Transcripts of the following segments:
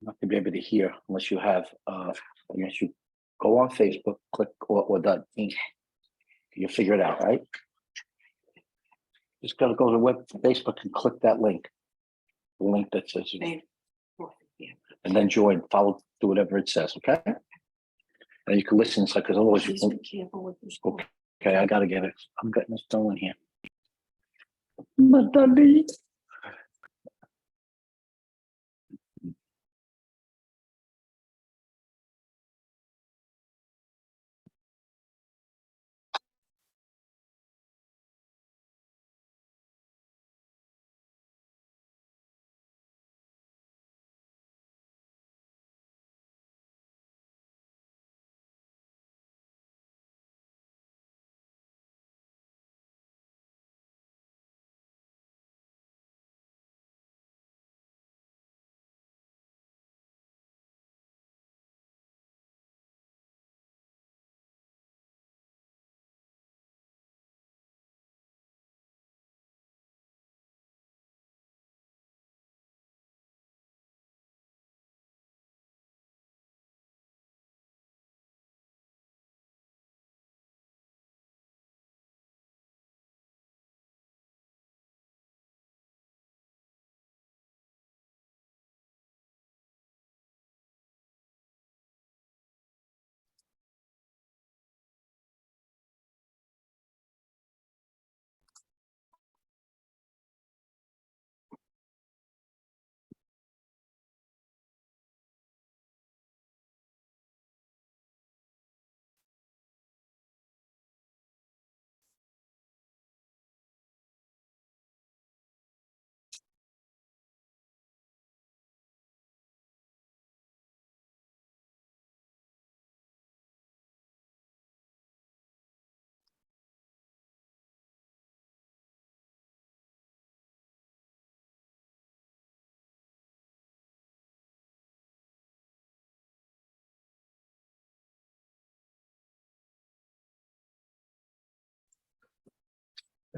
not gonna be able to hear unless you have, unless you go on Facebook, click or the link. You'll figure it out, right? Just gotta go to Facebook and click that link. The link that says, and then join, follow, do whatever it says, okay? And you can listen, so because otherwise you won't. Okay, I gotta get it. I'm getting this going here. Madani.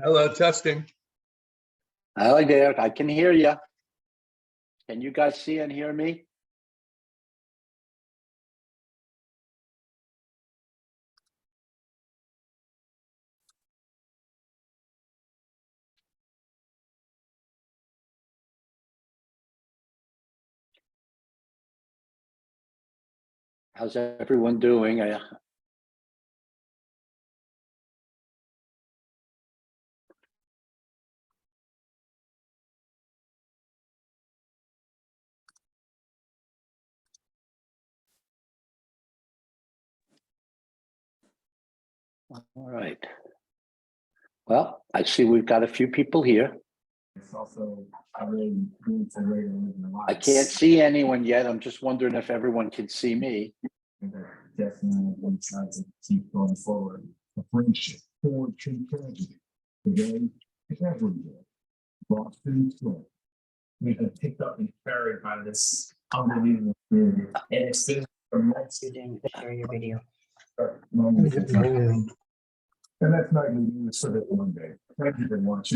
Hello, testing. Hi there, I can hear you. Can you guys see and hear me? How's everyone doing? All right. Well, I see we've got a few people here. It's also really good for regular I can't see anyone yet. I'm just wondering if everyone can see me. Definitely one try to keep going forward. A friendship forward to tragedy. Today, every day. Boston, we have picked up and carried by this unbelievable community. And it's been a month. Share your video. And that's not going to be for that one day. Thank you very much.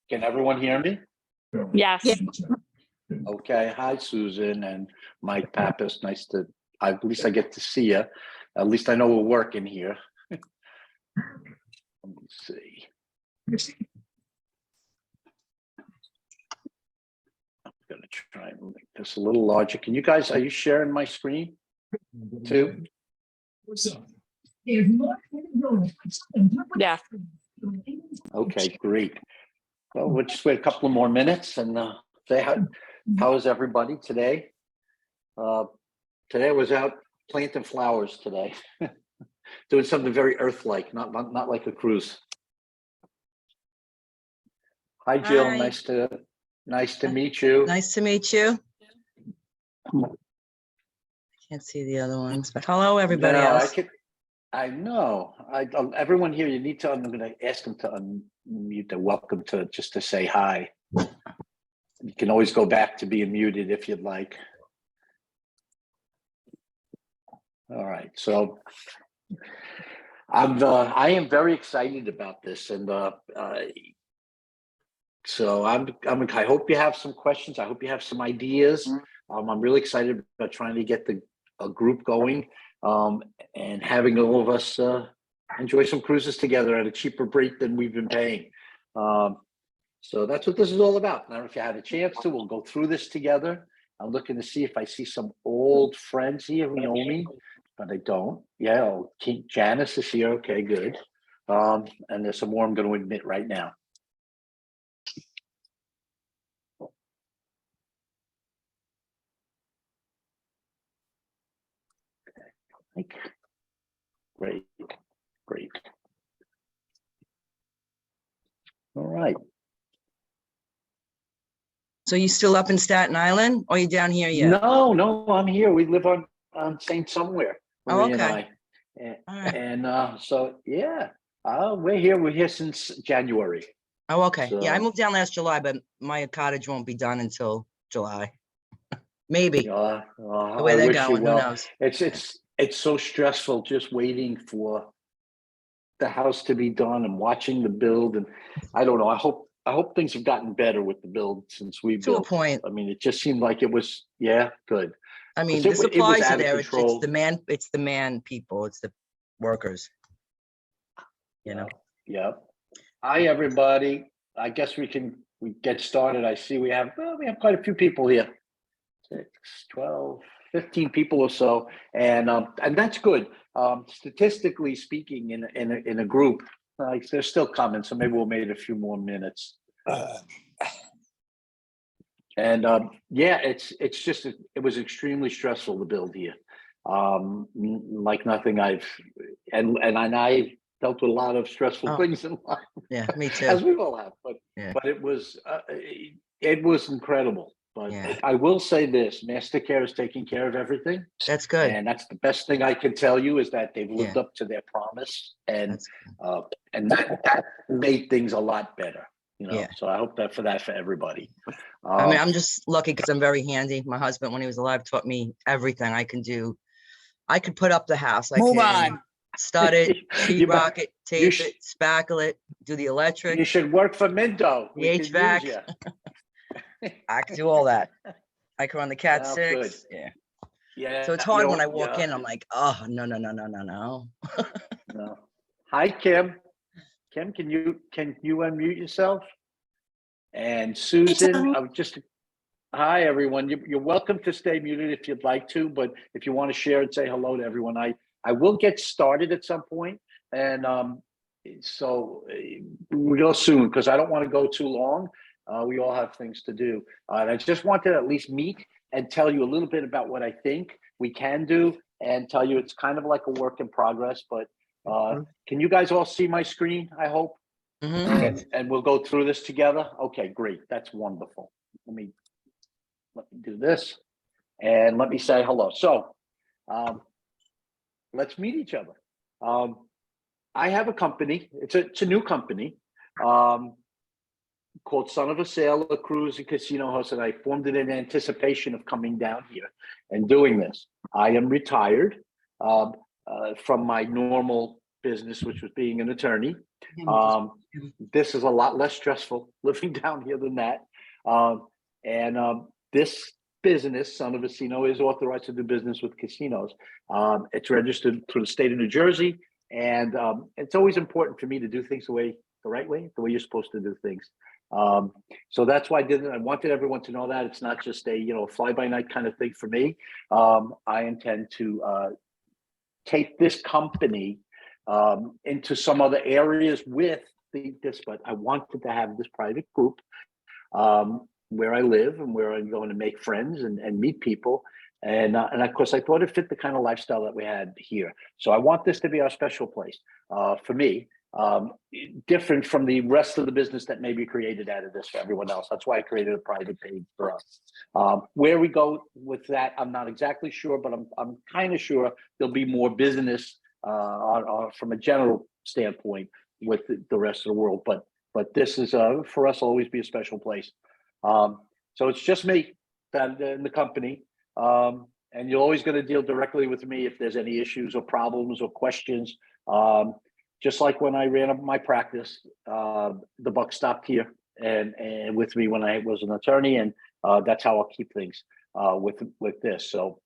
Can everyone hear me? Yes. Okay. Hi, Susan and Mike Pappas. Nice to, at least I get to see you. At least I know we're working here. Let me see. I'm going to try and make this a little larger. Can you guys, are you sharing my screen too? What's up? Yeah. Okay, great. Well, we'll just wait a couple of more minutes and say how is everybody today? Today I was out planting flowers today, doing something very earth-like, not like a cruise. Hi, Jill. Hi. Nice to meet you. Nice to meet you. I can't see the other ones, but hello, everybody No, else. I know. Everyone here, you need to. I'm going to ask them to unmute. They're welcome to just to say hi. You can always go back to being muted if you'd like. All right. So I am very excited about this, and so I hope you have some questions. I hope you have some ideas. I'm really excited about trying to get a group going, and having all of us enjoy some cruises together at a cheaper rate than we've been paying. So that's what this is all about. I don't know if you had a chance to. We'll go through this together. I'm looking to see if I see some old friends here who know me, but I don't. Yeah, Janice is here. Okay, good. And there's some more I'm going to admit right now. Great. All right. So you still up in Staten Island or you down here yet? No, I'm here. We live on Saint somewhere, Oh, Marie and okay. I. All right. And so, yeah, we're here since January. Oh, okay. Yeah, I So- moved down last July, but my cottage won't be done until July. Maybe. The The way they're going, who knows? It's so stressful just waiting for the house to be done and watching the build. And I don't know. I hope things have gotten better with the build since we To a built. point. I mean, it just seemed like it was, good. I mean, 'Cause the supplies are out of there. It's control. the man people. It's the workers. You know. Yeah. Hi, everybody. I guess we get started. I see we have quite a few people here. 6, 12, 15 people or so. And that's good. Statistically speaking, in a group, there's still coming, so maybe we'll make it a few more minutes. And it's just it was extremely stressful to build here. Like nothing I dealt with a lot of stressful Oh. things in life, Yeah, me as too. we all have. But Yeah. it was incredible. But Yeah. I will say this: Mastercare is taking care of everything, That's good. and that's the best thing I can tell you is that they've lived Yeah. up to their promise, and That's that made things a lot better. Yeah. So I hope for everybody. I mean, I'm just lucky because I'm very handy. My husband, when he was alive, taught me everything I can do. I could put up the house. I Move can on. stud it, You sheetrock it, tape sh- it, spackle it, do the electric, You should work for Minto. The We could use HVAC. you. I can do all that. I can run the Cat Oh, 6. good. Yeah. Yeah. So it's hard when I walk in. I'm like, oh, no. No. Hi, Kim. Kim, can you unmute yourself? And Susan, hi, everyone. You're welcome to stay muted if you'd like to, but if you want to share and say hello to everyone, I will get started at some point, and so we'll soon because I don't want to go too long. We all have things to do, and I just wanted to at least meet and tell you a little bit about what I think we can do, and tell you it's kind of like a work in progress. But can you guys all see my screen? I hope. Mhm. And we'll go through this together. Okay, great. That's wonderful. Let me do this and let me say hello. So let's meet each other. I have a company. It's a new company called Son of a Sailor Cruise and Casino Host, and I formed it in anticipation of coming down here and doing this. I am retired from my normal business, which was being an attorney. This is a lot less stressful living down here than that. This business, Son of a Casino, is authorized to do business with casinos. It's registered through the state of New Jersey, and it's always important for me to do things the right way, the way you're supposed to do things. So that's why I did it. I wanted everyone to know that it's not just a fly-by-night kind of thing for me. I intend to take this company into some other areas with this, but I wanted to have this private group where I live and where I'm going to make friends and meet people. And of course, I thought it fit the kind of lifestyle that we had here. So I want this to be our special place for me, different from the rest of the business that may be created out of this for everyone else. That's why I created a private page for us. Where we go with that, I'm not exactly sure, but I'm kind of sure there'll be more business from a general standpoint with the rest of the world. But this is for us always be a special place. So it's just me that in the company. And you're always going to deal directly with me if there's any issues or problems or questions. Just like when I ran up my practice, the buck stopped here and with me when I was an attorney, and that's how I'll keep things. with this. So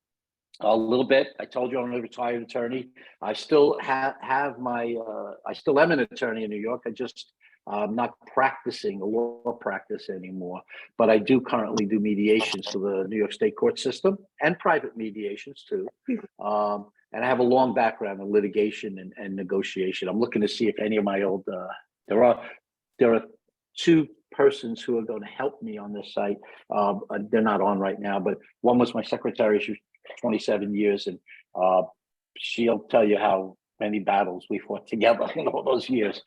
a little bit. I told you I'm a retired attorney. I still have my. I still am an attorney in New York. I just not practicing law practice anymore. But I do currently do mediations for the New York State court system and private mediations too. And I have a long background in litigation and negotiation. I'm looking to see if any of my old there are two persons who are going to help me on this site. They're not on right now, but one was my secretary. She was 27 years, and she'll tell you how many battles we fought together in all those years.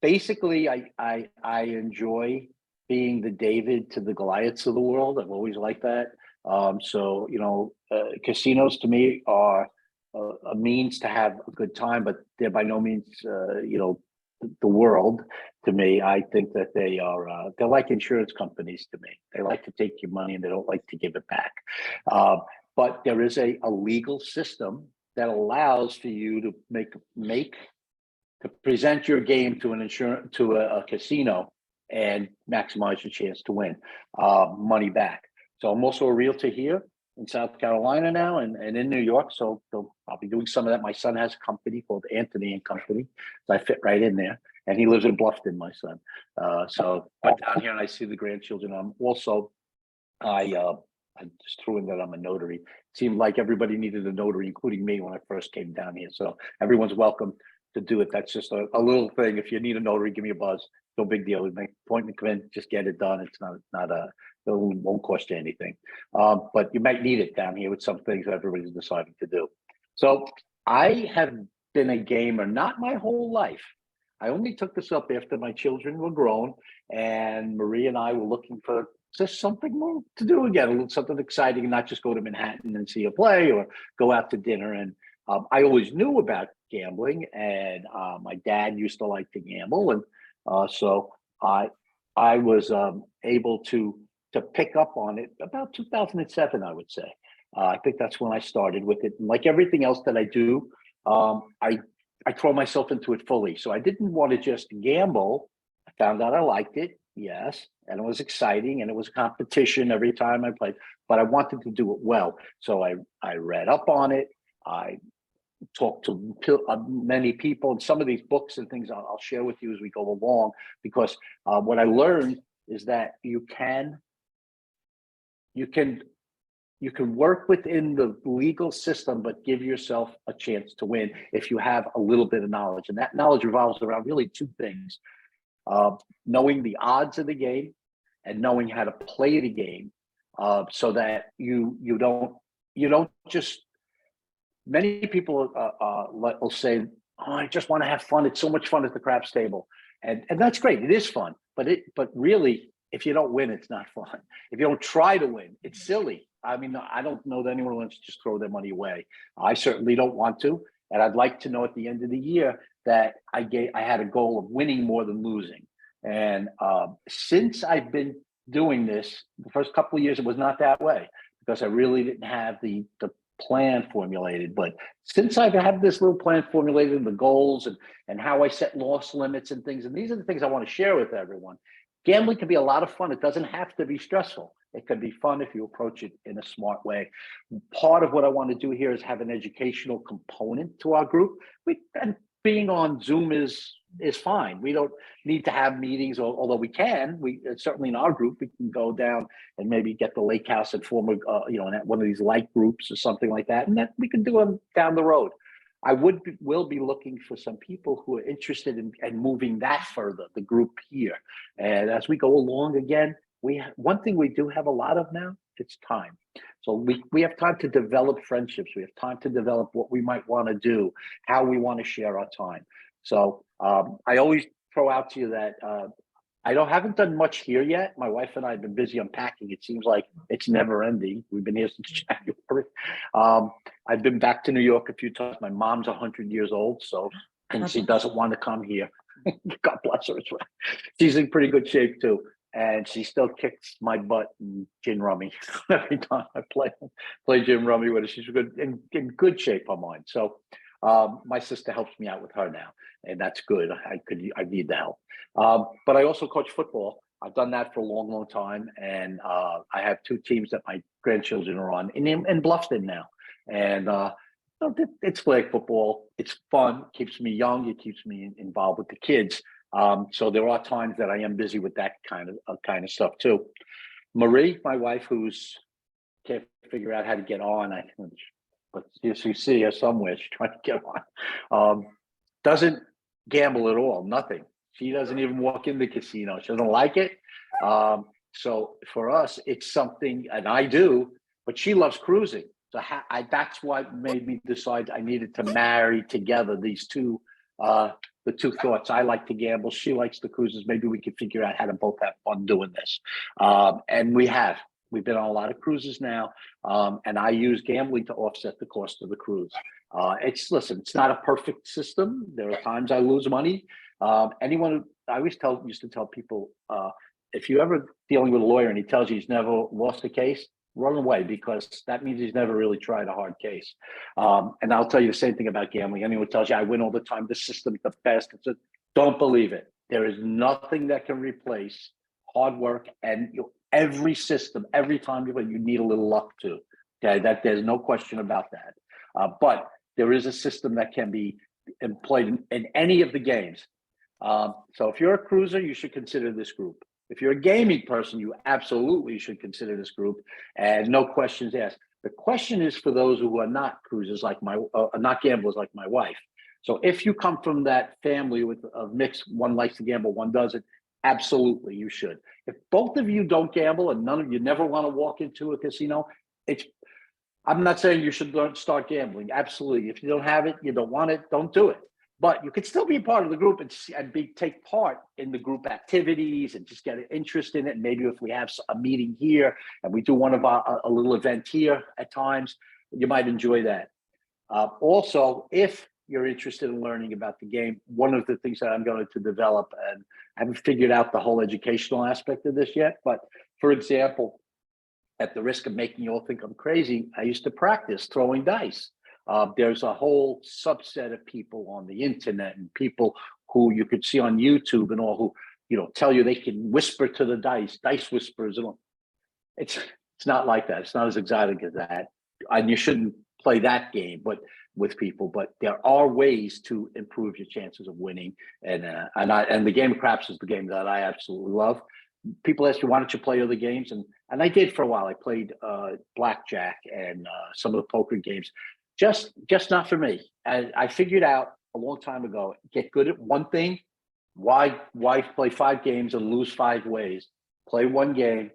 Basically, I enjoy being the David to the Goliaths of the world. I've always liked that. So casinos to me are a means to have a good time, but they're by no means the world to me. I think that they're like insurance companies to me. They like to take your money and they don't like to give it back. But there is a legal system that allows for you to present your game to a casino and maximize your chance to win money back. So I'm also a realtor here in South Carolina now and in New York. So I'll be doing some of that. My son has a company called Anthony and Company. So I fit right in there. And he lives in Bluffton, my son. So I'm down here and I see the grandchildren. I just threw in that I'm a notary. It seemed like everybody needed a notary, including me when I first came down here. So everyone's welcome to do it. That's just a little thing. If you need a notary, give me a buzz. No big deal. We make an appointment, come in, just get it done. It's it won't cost you anything. But you might need it down here with some things that everybody's deciding to do. So I have been a gamer, not my whole life. I only took this up after my children were grown and Marie and I were looking for just something more to do again, something exciting, and not just go to Manhattan and see a play or go out to dinner. And I always knew about gambling, and my dad used to like to gamble, and so I was able to pick up on it about 2007, I would say. I think that's when I started with it. And like everything else that I do, I throw myself into it fully. So I didn't want to just gamble. I found out I liked it, yes, and it was exciting, and it was competition every time I played, but I wanted to do it well. So I read up on it. I talked to many people, and some of these books and things I'll share with you as we go along, because what I learned is that you can work within the legal system, but give yourself a chance to win if you have a little bit of knowledge. And that knowledge revolves around really two things: knowing the odds of the game and knowing how to play the game, so that you don't just. Many people will say, "Oh, I just want to have fun. It's so much fun at the craps table," and that's great. It is fun, but really, if you don't win, it's not fun. If you don't try to win, it's silly. I mean, I don't know that anyone wants to just throw their money away. I certainly don't want to, and I'd like to know at the end of the year that I had a goal of winning more than losing. And since I've been doing this, the first couple of years, it was not that way because I really didn't have the plan formulated. But since I've had this little plan formulated, the goals and how I set loss limits and things, and these are the things I want to share with everyone. Gambling can be a lot of fun. It doesn't have to be stressful. It can be fun if you approach it in a smart way. Part of what I want to do here is have an educational component to our group. And being on Zoom is fine. We don't need to have meetings, although we can. We certainly in our group we can go down and maybe get the lake house and form one of these light groups or something like that, and that we can do them down the road. I will be looking for some people who are interested in moving that further, the group here. And as we go along, again, one thing we do have a lot of now, it's time. So we have time to develop friendships. We have time to develop what we might want to do, how we want to share our time. So I always throw out to you that I haven't done much here yet. My wife and I have been busy unpacking. It seems like it's never ending. We've been here since January. I've been back to New York a few times. My mom's 100 years old, and she doesn't want to come here. God bless her. She's in pretty good shape too. And she still kicks my butt in gin rummy every time I play gin rummy with her. She's in good shape on mine. So my sister helps me out with her now, and that's good. I need the help. But I also coach football I've done that for a long, long time, and I have two teams that my grandchildren are on in Bluffton now, and it's flag football. It's fun, keeps me young, it keeps me involved with the kids. So there are times that I am busy with that kind of stuff too. Marie, my wife, who's can't figure out how to get on, but yes, you see her somewhere. She's trying to get on. Doesn't gamble at all, nothing. She doesn't even walk in the casino. She doesn't like it. So for us, it's something, and I do, but she loves cruising. So that's what made me decide I needed to marry together these two, the two thoughts. I like to gamble. She likes the cruises. Maybe we could figure out how to both have fun doing this. And we've been on a lot of cruises now. And I use gambling to offset the cost of the cruise. It's not a perfect system. There are times I lose money. I used to tell people, if you ever dealing with a lawyer and he tells you he's never lost a case, run away, because that means he's never really tried a hard case. And I'll tell you the same thing about gambling. Anyone tells you I win all the time, the system's the best, don't believe it. There is nothing that can replace hard work, and every system, every time you need a little luck too. Okay, that there's no question about that. But there is a system that can be employed in any of the games. So if you're a cruiser, you should consider this group. If you're a gaming person, you absolutely should consider this group, and no questions asked. The question is for those who are not cruisers, like not gamblers like my wife. So if you come from that family with a mix, one likes to gamble, one doesn't, absolutely you should. If both of you don't gamble and none of you never want to walk into a casino, I'm not saying you should start gambling. Absolutely. If you don't have it, you don't want it, don't do it. But you could still be a part of the group and take part in the group activities and just get an interest in it. And maybe if we have a meeting here and we do one of a little event here at times, you might enjoy that. Also, if you're interested in learning about the game, one of the things that I'm going to develop, and I haven't figured out the whole educational aspect of this yet, but for example, at the risk of making you all think I'm crazy, I used to practice throwing dice. There's a whole subset of people on the internet and people who you could see on YouTube and all who, tell you they can whisper to the dice whispers and all. It's not like that. It's not as exotic as that. And you shouldn't play that game, but with people. But there are ways to improve your chances of winning. And the game of craps is the game that I absolutely love. People ask you, why don't you play other games? And I did for a while. I played blackjack and some of the poker games. Just not for me. I figured out a long time ago, get good at one thing. Why play 5 games and lose 5 ways? Play one game,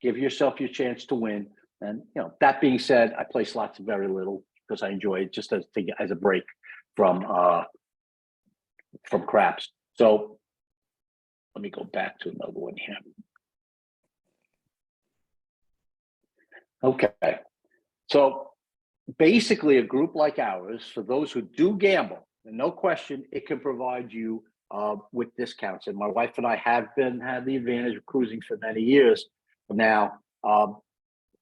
give yourself your chance to win. And that being said, I play slots very little because I enjoy it just as a break from craps. So let me go back to another one here. Okay. So basically, a group like ours, for those who do gamble, and no question, it can provide you with discounts. And my wife and I have had the advantage of cruising for many years now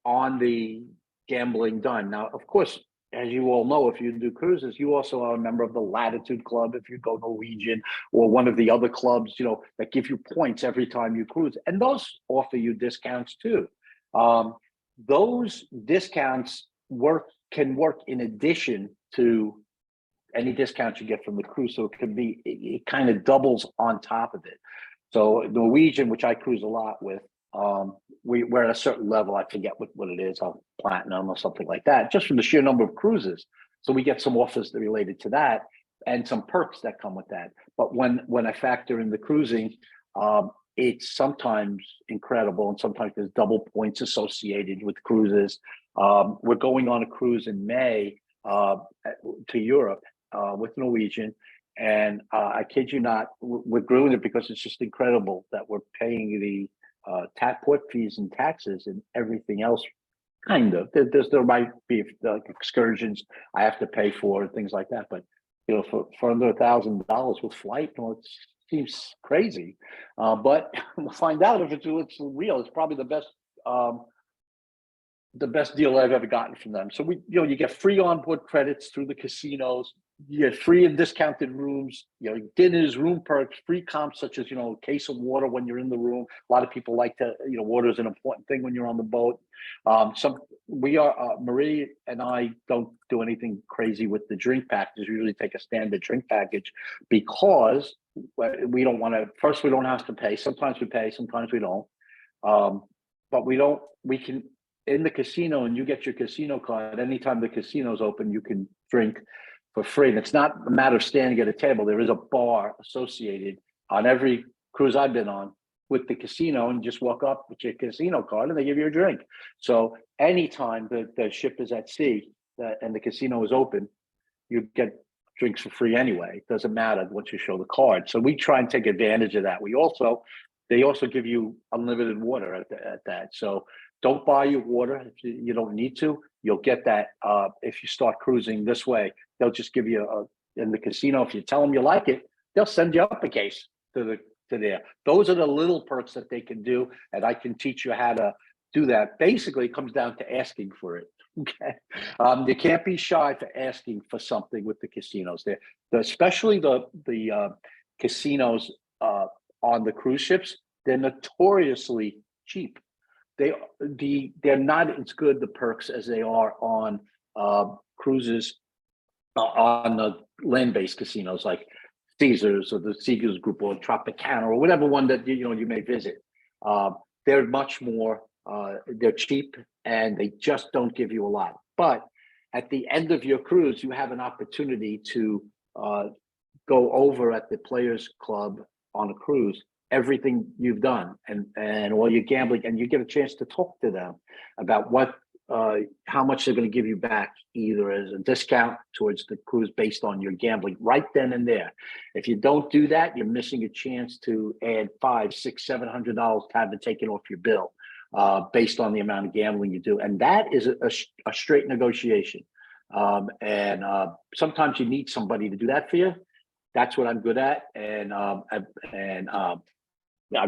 on the gambling done. Now, of course, as you all know, if you do cruises, you also are a member of the Latitude Club if you go Norwegian, or one of the other clubs, that give you points every time you cruise. And those offer you discounts too. Those discounts can work in addition to any discount you get from the cruise. So it kind of doubles on top of it. So Norwegian, which I cruise a lot with, we're at a certain level. I forget what it is, platinum or something like that, just from the sheer number of cruises. So we get some offers that related to that and some perks that come with that. But when I factor in the cruising, it's sometimes incredible, and sometimes there's double points associated with cruises. We're going on a cruise in May to Europe with Norwegian, and I kid you not, we're doing it because it's just incredible that we're paying the port fees and taxes and everything else. Kind of, there might be like excursions I have to pay for and things like that, but for under $1,000 with flight, it seems crazy. But we'll find out if it's real. It's probably the best deal I've ever gotten from them. So you get free onboard credits through the casinos. you get free and discounted rooms, dinners, room perks, free comps such as, a case of water when you're in the room. A lot of people like to, water is an important thing when you're on the boat. Marie and I don't do anything crazy with the drink packages. We usually take a standard drink package because we don't want to, first, we don't have to pay. Sometimes we pay, sometimes we don't. But we can, in the casino, and you get your casino card, anytime the casino's open, you can drink for free. And it's not a matter of standing at a table. There is a bar associated on every cruise I've been on with the casino, and just walk up with your casino card and they give you a drink. So anytime the ship is at sea and the casino is open, you get drinks for free anyway. It doesn't matter once you show the card. So we try and take advantage of that. They also give you unlimited water at that. So don't buy your water if you don't need to. You'll get that if you start cruising this way. They'll just give you in the casino. If you tell them you like it, they'll send you up a case to there. Those are the little perks that they can do, and I can teach you how to do that. Basically, it comes down to asking for it. Okay, you can't be shy for asking for something with the casinos. Especially the casinos on the cruise ships. They're notoriously cheap. They're not as good, the perks, as they are on cruises on the land-based casinos like Caesars or the Caesars Group or Tropicana or whatever one that you may visit. They're much more. They're cheap and they just don't give you a lot. But at the end of your cruise, you have an opportunity to go over at the Players Club on a cruise everything you've done and all your gambling, and you get a chance to talk to them about how much they're going to give you back, either as a discount towards the cruise based on your gambling right then and there. If you don't do that, you're missing a chance to add $500, $600, $700 to have it taken off your bill based on the amount of gambling you do. And that is a straight negotiation. And sometimes you need somebody to do that for you. That's what I'm good at. And I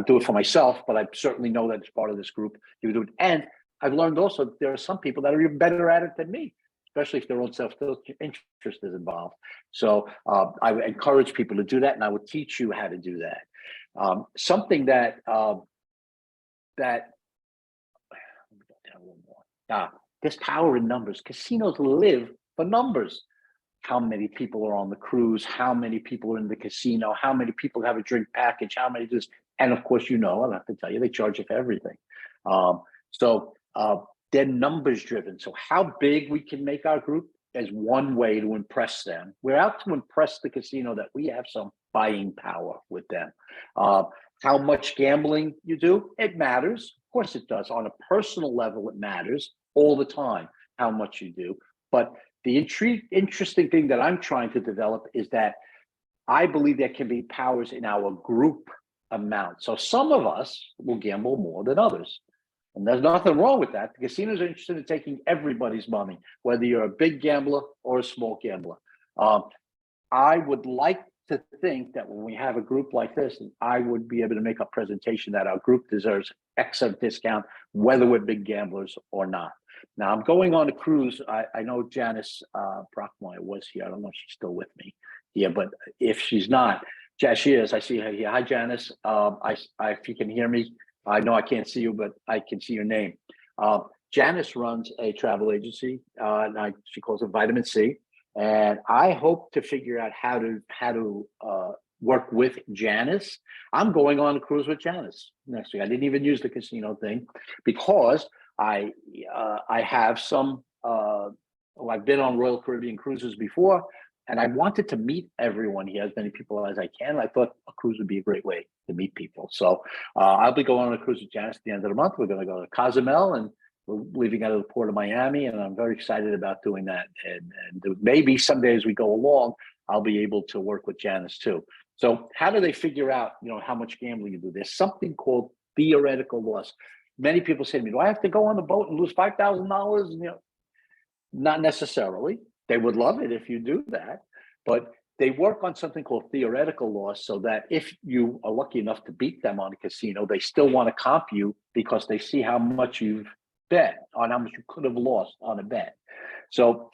do it for myself, but I certainly know that as part of this group, you do it. And I've learned also that there are some people that are even better at it than me, especially if their own self-interest is involved. So I would encourage people to do that, and I would teach you how to do that. Something that there's power in numbers. Casinos live for numbers. How many people are on the cruise? How many people are in the casino? How many people have a drink package? How many do this? And of course, I don't have to tell you, they charge you for everything. So they're numbers driven. So how big we can make our group is one way to impress them. We're out to impress the casino that we have some buying power with them. How much gambling you do, it matters. Of course it does. On a personal level, it matters all the time how much you do. But the interesting thing that I'm trying to develop is that I believe there can be powers in our group amount. So some of us will gamble more than others. And there's nothing wrong with that. The casinos are interested in taking everybody's money, whether you're a big gambler or a small gambler. I would like to think that when we have a group like this, I would be able to make a presentation that our group deserves X of discount, whether we're big gamblers or not. Now, I'm going on a cruise. I know Janice Brockmeyer was here. I don't know if she's still with me here, but if she's not, she is. I see her here. Hi, Janice. If you can hear me, I know I can't see you, but I can see your name. Janice runs a travel agency. She calls it Vitamin C. And I hope to figure out how to work with Janice. I'm going on a cruise with Janice next week. I didn't even use the casino thing because I have some. I've been on Royal Caribbean cruises before, and I wanted to meet everyone here, as many people as I can. I thought a cruise would be a great way to meet people. So I'll be going on a cruise with Janice at the end of the month. We're going to go to Cozumel, and we're leaving out of the port of Miami, and I'm very excited about doing that. And maybe someday as we go along, I'll be able to work with Janice too. So how do they figure out, how much gambling you do? There's something called theoretical loss. Many people say to me, do I have to go on the boat and lose $5,000? Not necessarily. They would love it if you do that, but they work on something called theoretical loss, so that if you are lucky enough to beat them on a casino, they still want to comp you because they see how much you've bet, on how much you could have lost on a bet. So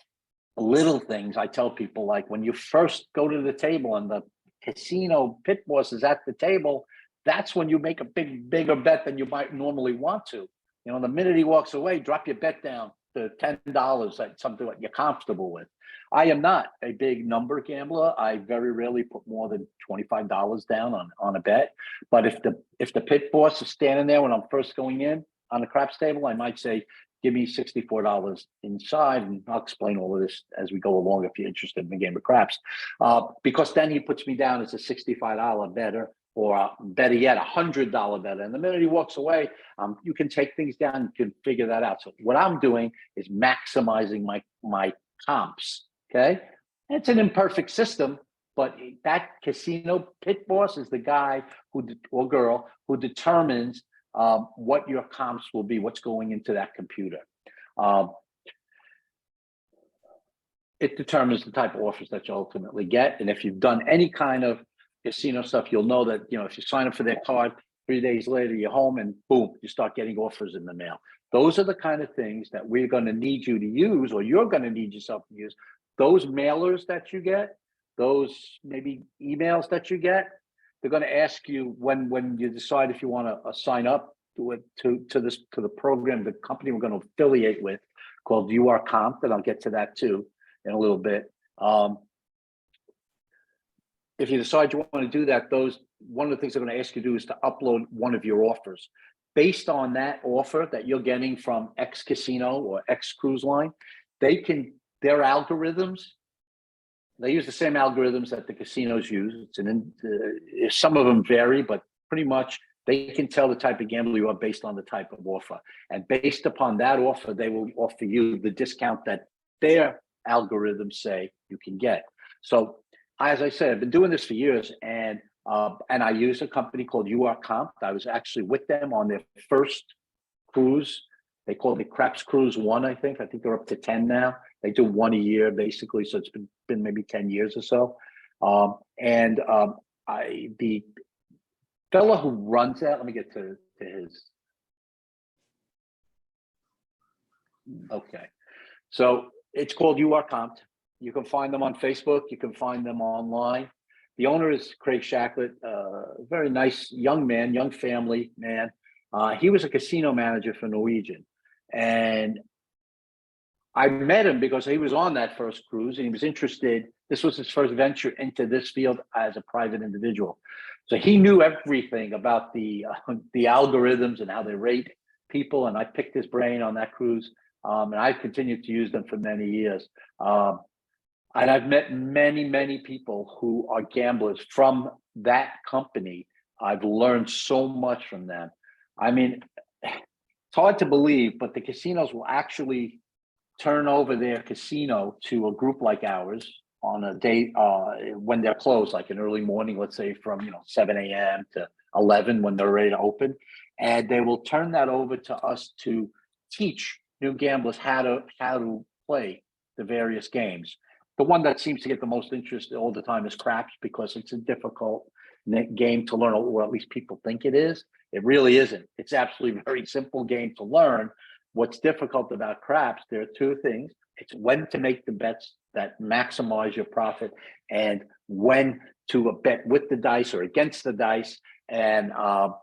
little things I tell people, like when you first go to the table and the casino pit boss is at the table, that's when you make a bigger bet than you might normally want to. You know, the minute he walks away, drop your bet down to $10, like something that you're comfortable with. I am not a big number gambler. I very rarely put more than $25 down on a bet. But if the pit boss is standing there when I'm first going in on the craps table, I might say, give me $64 inside, and I'll explain all of this as we go along if you're interested in the game of craps. Because then he puts me down as a $65 better, or better yet, $100 better. And the minute he walks away, you can take things down, you can figure that out. So what I'm doing is maximizing my comps, okay? And it's an imperfect system, but that casino pit boss is the guy or girl who determines what your comps will be, what's going into that computer. It determines the type of offers that you ultimately get. And if you've done any kind of casino stuff, you'll know that, you know, if you sign up for their card, 3 days later, you're home and boom, you start getting offers in the mail. Those are the kind of things that we're going to need you to use, or you're going to need yourself to use. Those mailers that you get, those maybe emails that you get, they're going to ask you when you decide if you want to sign up to the program, the company we're going to affiliate with, called UR Comp, and I'll get to that too in a little bit. If you decide you want to do that, one of the things they're going to ask you to do is to upload one of your offers. Based on that offer that you're getting from X casino or X cruise line, their algorithms, they use the same algorithms that the casinos use. Some of them vary, but pretty much they can tell the type of gambler you are based on the type of offer. And based upon that offer, they will offer you the discount that their algorithms say you can get. So, as I said, I've been doing this for years, and I use a company called UR Comp. I was actually with them on their first cruise. They call it Craps Cruise 1, I think. I think they're up to 10 now. They do one a year, basically, so it's been maybe 10 years or so. The fellow who runs that, let me get to his. Okay. So it's called UR Comp. You can find them on Facebook. You can find them online. The owner is Craig Shacklet, a very nice young man, young family man. He was a casino manager for Norwegian. And I met him because he was on that first cruise and he was interested. This was his first venture into this field as a private individual. So he knew everything about the algorithms and how they rate people. And I picked his brain on that cruise. And I've continued to use them for many years. And I've met many, many people who are gamblers from that company. I've learned so much from them. I mean, it's hard to believe, but the casinos will actually turn over their casino to a group like ours on a day when they're closed, like an early morning, let's say from 7 a.m. to 11 when they're ready to open. And they will turn that over to us to teach new gamblers how to play the various games. The one that seems to get the most interest all the time is craps, because it's a difficult game to learn, or at least people think it is. It really isn't. It's absolutely a very simple game to learn. What's difficult about craps, there are two things. It's when to make the bets that maximize your profit, and when to bet with the dice or against the dice, and to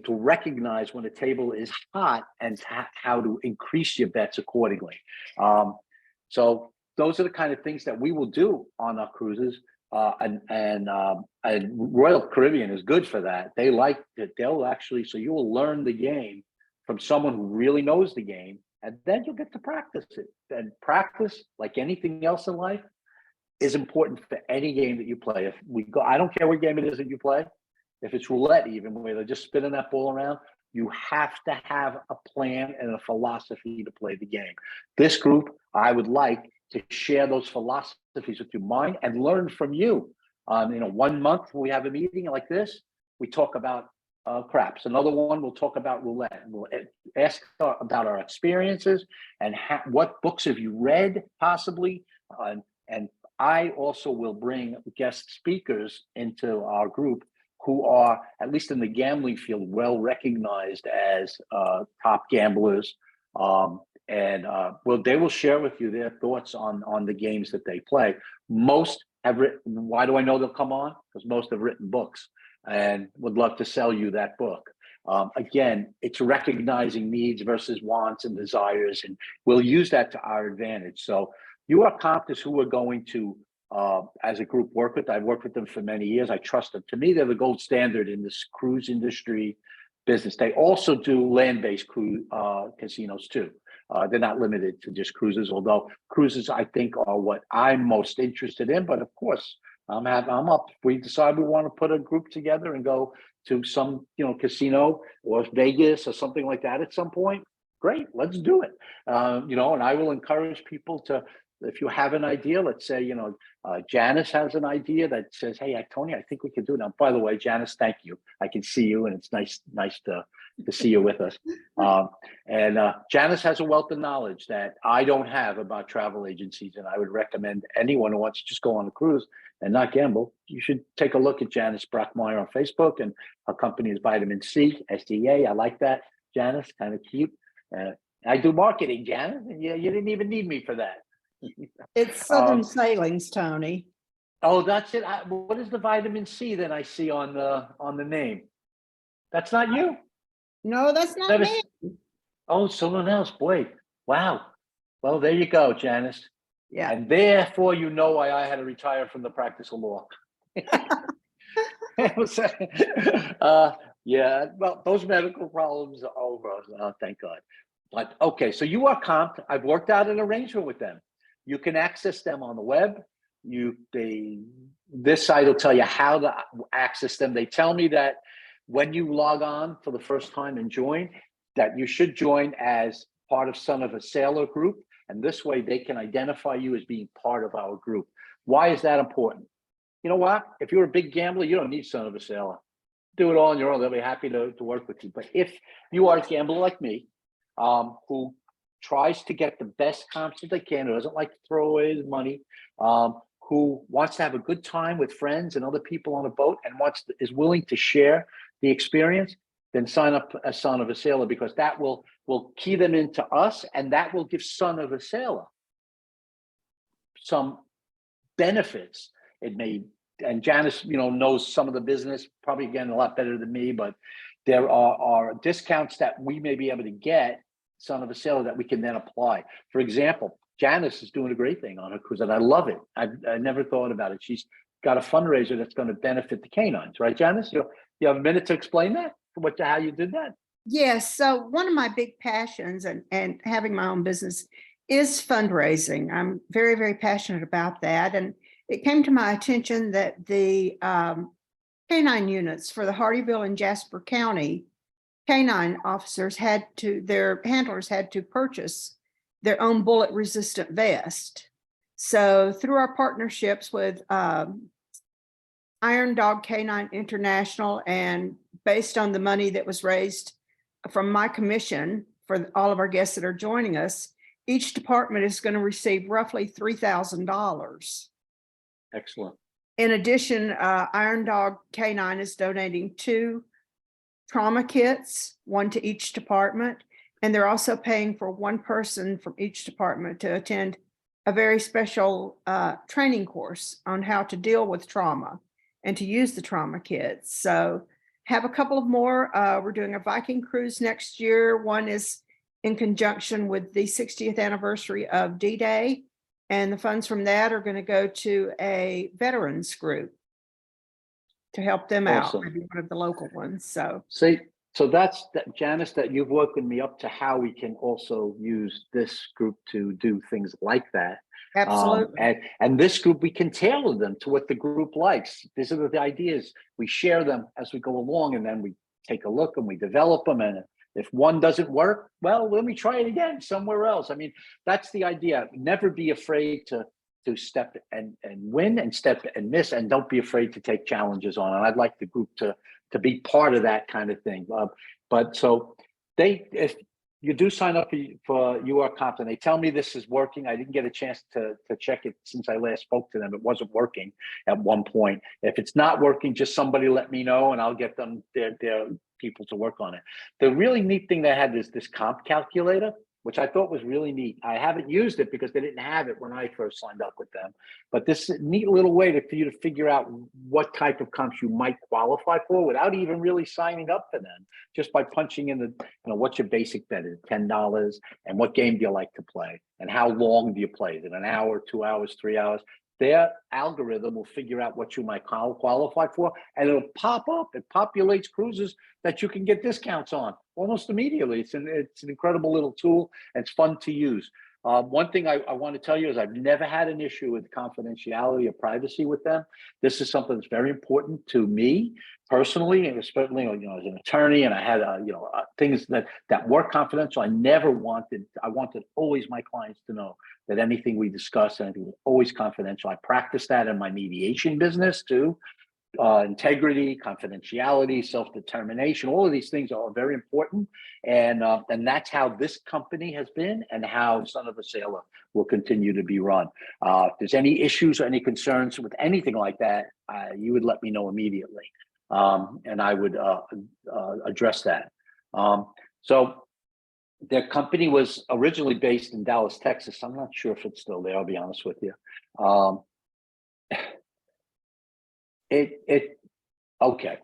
recognize when a table is hot and how to increase your bets accordingly. So those are the kind of things that we will do on our cruises. And Royal Caribbean is good for that. They like that. So you will learn the game from someone who really knows the game, and then you'll get to practice it. And practice, like anything else in life, is important for any game that you play. I don't care what game it is that you play. If it's roulette, even where they're just spinning that ball around, you have to have a plan and a philosophy to play the game. This group, I would like to share those philosophies with you, mine, and learn from you. 1 month we have a meeting like this, we talk about craps. Another one, we'll talk about roulette. We'll ask about our experiences and what books have you read, possibly. And I also will bring guest speakers into our group who are, at least in the gambling field, well recognized as top gamblers They will share with you their thoughts on the games that they play. Most have written. Why do I know they'll come on? Because most have written books and would love to sell you that book. Again, it's recognizing needs versus wants and desires, and we'll use that to our advantage. So you are Compt is who we're going to, as a group, work with. I've worked with them for many years. I trust them. To me, they're the gold standard in this cruise industry business. They also do land-based cruise casinos too. They're not limited to just cruises, although cruises, I think, are what I'm most interested in. But of course, I'm up. If we decide we want to put a group together and go to some, casino or Vegas or something like that at some point, great, let's do it. And I will encourage people to, if you have an idea, let's say, Janice has an idea that says, hey, Tony, I think we could do it. Now, by the way, Janice, thank you. I can see you, and it's nice to see you with us. Janice has a wealth of knowledge that I don't have about travel agencies, and I would recommend anyone who wants to just go on a cruise and not gamble, you should take a look at Janice Brockmeyer on Facebook, and her company is Vitamin C, SDA. I like that, Janice, kind of cute. I do marketing, Janice, and you didn't even need me for that. It's Southern Sailings, Tony. Oh, that's it. What is the vitamin C that I see on the name? That's not you. No, that's not Never- me. Oh, someone else. Boy, wow. Well, there you go, Janice. Yeah. And therefore, you know why I had to retire from the practice of law. Yeah. Well, those medical problems are over. Thank God. But okay, so you are Compt. I've worked out an arrangement with them. You can access them on the web. This site will tell you how to access them. They tell me that when you log on for the first time and join, that you should join as part of Son of a Sailor group. And this way they can identify you as being part of our group. Why is that important? You know what? If you're a big gambler, you don't need Son of a Sailor. Do it all on your own. They'll be happy to work with you. But if you are a gambler like me, who tries to get the best comps that they can, who doesn't like to throw away his money, who wants to have a good time with friends and other people on a boat and is willing to share the experience, then sign up as Son of a Sailor, because that will key them into us, and that will give Son of a Sailor some benefits. It may, and Janice, knows some of the business probably, again, a lot better than me, but there are discounts that we may be able to get Son of a Sailor that we can then apply. For example, Janice is doing a great thing on her cruise, and I love it. I never thought about it. She's got a fundraiser that's going to benefit the canines, right, Janice? You have a minute to explain that, how you did that? Yes. So one of my big passions and having my own business is fundraising. I'm very, very passionate about that. And it came to my attention that the canine units for the Hardyville and Jasper County canine officers their handlers had to purchase their own bullet resistant vest. So through our partnerships with Iron Dog Canine International, and based on the money that was raised from my commission for all of our guests that are joining us, each department is going to receive roughly $3,000. Excellent. In addition, Iron Dog Canine is donating 2 trauma kits, 1 to each department, and they're also paying for 1 person from each department to attend a very special training course on how to deal with trauma and to use the trauma kits. So have a couple of more. We're doing a Viking cruise next year. One is in conjunction with the 60th anniversary of D-Day, and the funds from that are going to go to a veterans group to help them out, Awesome. maybe one of the local ones. So that's that, Janice, that you've woken me up to how we can also use this group to do things like that. absolutely. And this group, we can tailor them to what the group likes. These are the ideas. We share them as we go along, and then we take a look and we develop them. And if one doesn't work, well, let me try it again somewhere else. I mean, that's the idea. Never be afraid to step and win, and step and miss, and don't be afraid to take challenges on. And I'd like the group to be part of that kind of thing. But so if you do sign up for You Are Compt, and they tell me this is working. I didn't get a chance to check it since I last spoke to them. It wasn't working at one point. If it's not working, just somebody let me know, and I'll get them their people to work on it. The really neat thing they had is this comp calculator. which I thought was really neat. I haven't used it because they didn't have it when I first signed up with them. But this is a neat little way for you to figure out what type of comps you might qualify for without even really signing up for them, just by punching in what's your basic bet is $10, and what game do you like to play, and how long do you play? Is it an hour, 2 hours, 3 hours? Their algorithm will figure out what you might qualify for, and it'll pop up. It populates cruises that you can get discounts on almost immediately. It's an incredible little tool, and it's fun to use. One thing I want to tell you is I've never had an issue with confidentiality or privacy with them. This is something that's very important to me personally, and especially as an attorney, and I had things that were confidential. I wanted always my clients to know that anything we discuss, anything was always confidential. I practice that in my mediation business too. Integrity, confidentiality, self-determination, all of these things are very important. And that's how this company has been, and how Son of a Sailor will continue to be run. If there's any issues or any concerns with anything like that, you would let me know immediately. And I would address that. So their company was originally based in Dallas, Texas. I'm not sure if it's still there, I'll be honest with you. Okay.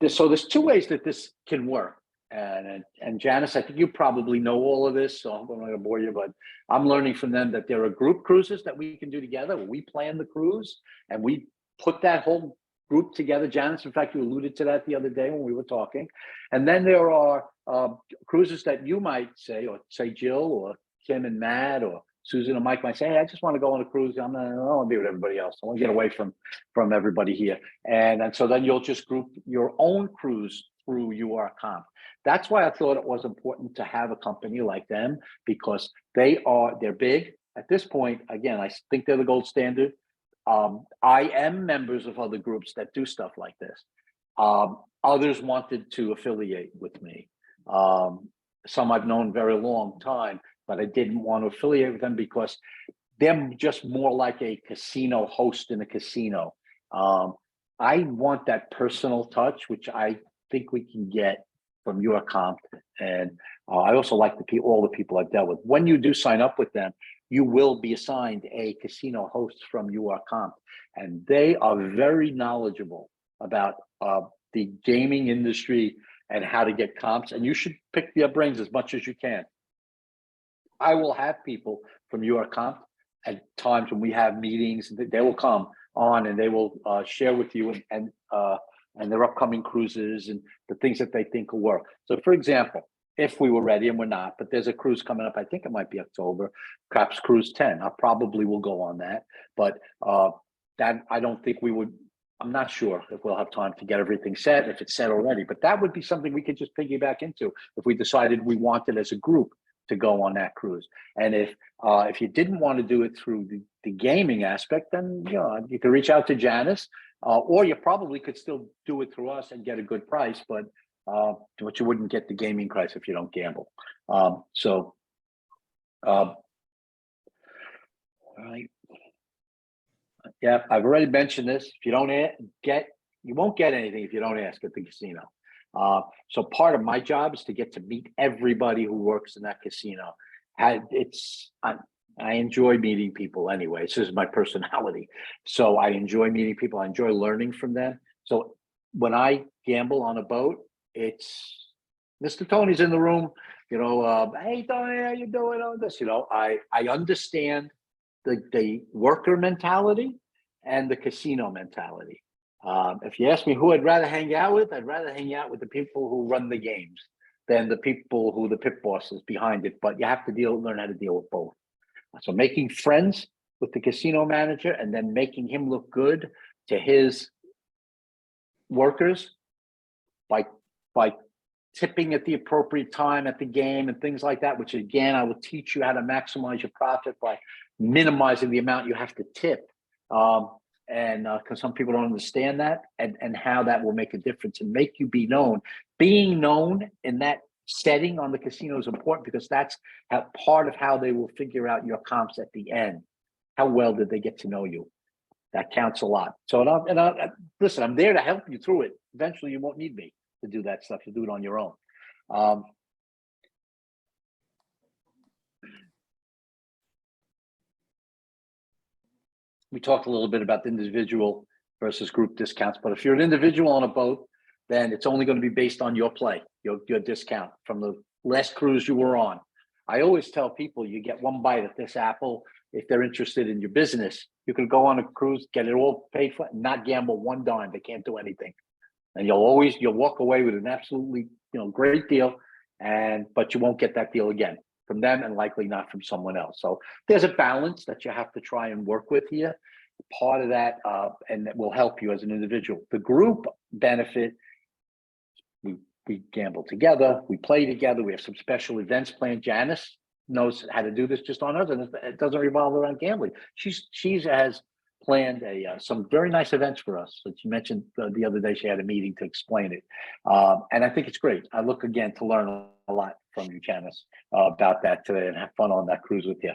So there's two ways that this can work. And Janice, I think you probably know all of this, so I'm not going to bore you, but I'm learning from them that there are group cruises that we can do together. We plan the cruise and we put that whole group together. Janice, in fact, you alluded to that the other day when we were talking. And then there are cruises that you might say, or say Jill or Kim and Matt or Susan and Mike might say, hey, I just want to go on a cruise. I don't want to be with everybody else. I want to get away from everybody here. And so then you'll just group your own cruise through URComp. That's why I thought it was important to have a company like them, because they're big. At this point, again, I think they're the gold standard. I am members of other groups that do stuff like this. Others wanted to affiliate with me. Some I've known very long time, but I didn't want to affiliate with them because they're just more like a casino host in a casino. I want that personal touch, which I think we can get from URComp. And I also like all the people I've dealt with. When you do sign up with them, you will be assigned a casino host from URComp. And they are very knowledgeable about the gaming industry and how to get comps. And you should pick their brains as much as you can. I will have people from URComp at times when we have meetings. They will come on and they will share with you and their upcoming cruises and the things that they think will work. So, for example, if we were ready, and we're not, but there's a cruise coming up. I think it might be October, perhaps Cruise 10. I probably will go on that, but that I don't think we would. I'm not sure if we'll have time to get everything set, if it's set already. But that would be something we could just piggyback into if we decided we wanted as a group to go on that cruise. And if you didn't want to do it through the gaming aspect, then you can reach out to Janice, or you probably could still do it through us and get a good price, but you wouldn't get the gaming price if you don't gamble. All right. Yeah, I've already mentioned this. If you don't you won't get anything if you don't ask at the casino. So part of my job is to get to meet everybody who works in that casino. I enjoy meeting people anyway. This is my personality. So I enjoy meeting people. I enjoy learning from them. So when I gamble on a boat, it's Mr. Tony's in the room, hey Tony, how you doing on this? I understand the worker mentality and the casino mentality. If you ask me who I'd rather hang out with, I'd rather hang out with the people who run the games than the people who the pit bosses behind it. But you have to learn how to deal with both. So making friends with the casino manager and then making him look good to his workers by tipping at the appropriate time at the game and things like that, which again, I will teach you how to maximize your profit by minimizing the amount you have to tip. Because some people don't understand that and how that will make a difference and make you be known. Being known in that setting on the casino is important because that's part of how they will figure out your comps at the end. How well did they get to know you? That counts a lot. So, listen, I'm there to help you through it. Eventually, you won't need me to do that stuff. You do it on your own. we talked a little bit about the individual versus group discounts, but if you're an individual on a boat, then it's only going to be based on your play, your discount from the last cruise you were on. I always tell people you get one bite at this apple. If they're interested in your business, you can go on a cruise, get it all paid for, and not gamble one dime. They can't do anything. And you'll walk away with an absolutely, great deal. But you won't get that deal again from them and likely not from someone else. So there's a balance that you have to try and work with here. Part of that, and that will help you as an individual. The group benefit, we gamble together, we play together, we have some special events planned. Janice knows how to do this just on us, and it doesn't revolve around gambling. She has planned some very nice events for us that she mentioned the other day. She had a meeting to explain it, and I think it's great. I look again to learn a lot from you, Janice, about that today and have fun on that cruise with you.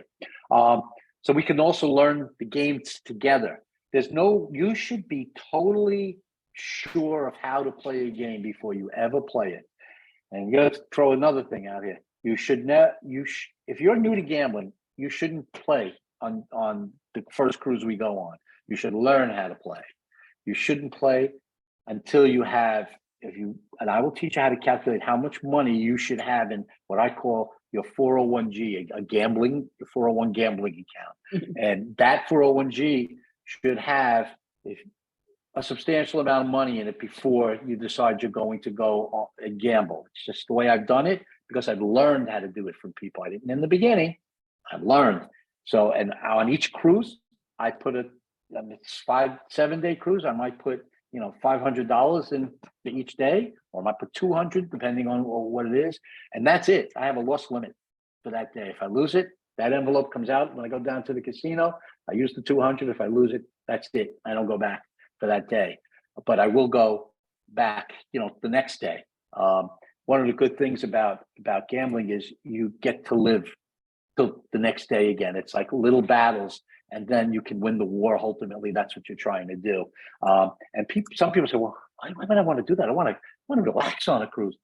So we can also learn the games together. You should be totally sure of how to play a game before you ever play it. And I'm gonna throw another thing out here. If you're new to gambling, you shouldn't play on the first cruise we go on. You should learn how to play. You shouldn't play until you have, and I will teach you how to calculate how much money you should have in what I call your 401g, your 401 gambling account. And that 401g should have a substantial amount of money in it before you decide you're going to go and gamble. It's just the way I've done it because I've learned how to do it from people. I didn't in the beginning, I've learned. So, and on each cruise, I put it's 5-7 day cruise. I might put, $500 in each day, or I might put 200 depending on what it is. And that's it. I have a loss limit for that day. If I lose it, that envelope comes out when I go down to the casino. I use the 200. If I lose it, that's it. I don't go back for that day, but I will go back, the next day. One of the good things about gambling is you get to live till the next day again. It's like little battles, and then you can win the war. Ultimately, that's what you're trying to do. And some people say, "Well, why would I want to do that? I want to relax on a cruise."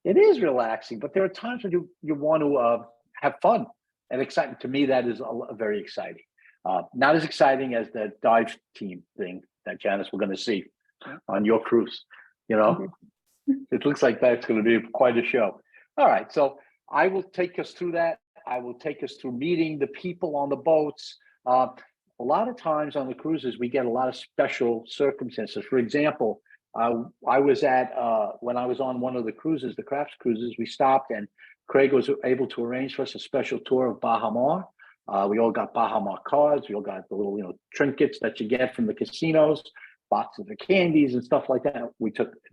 It is relaxing, but there are times when you want to have fun and exciting. To me, that is very exciting. Not as exciting as the dive team thing that Janice we're going to see on your cruise. It looks like that's going to be quite a show. All right, so I will take us through that. I will take us through meeting the people on the boats. A lot of times on the cruises, we get a lot of special circumstances. For example, I was when I was on one of the cruises, the crafts cruises, we stopped and Craig was able to arrange for us a special tour of Baha Mar. We all got Baha Mar cards. We all got the little, trinkets that you get from the casinos, boxes of candies and stuff like that.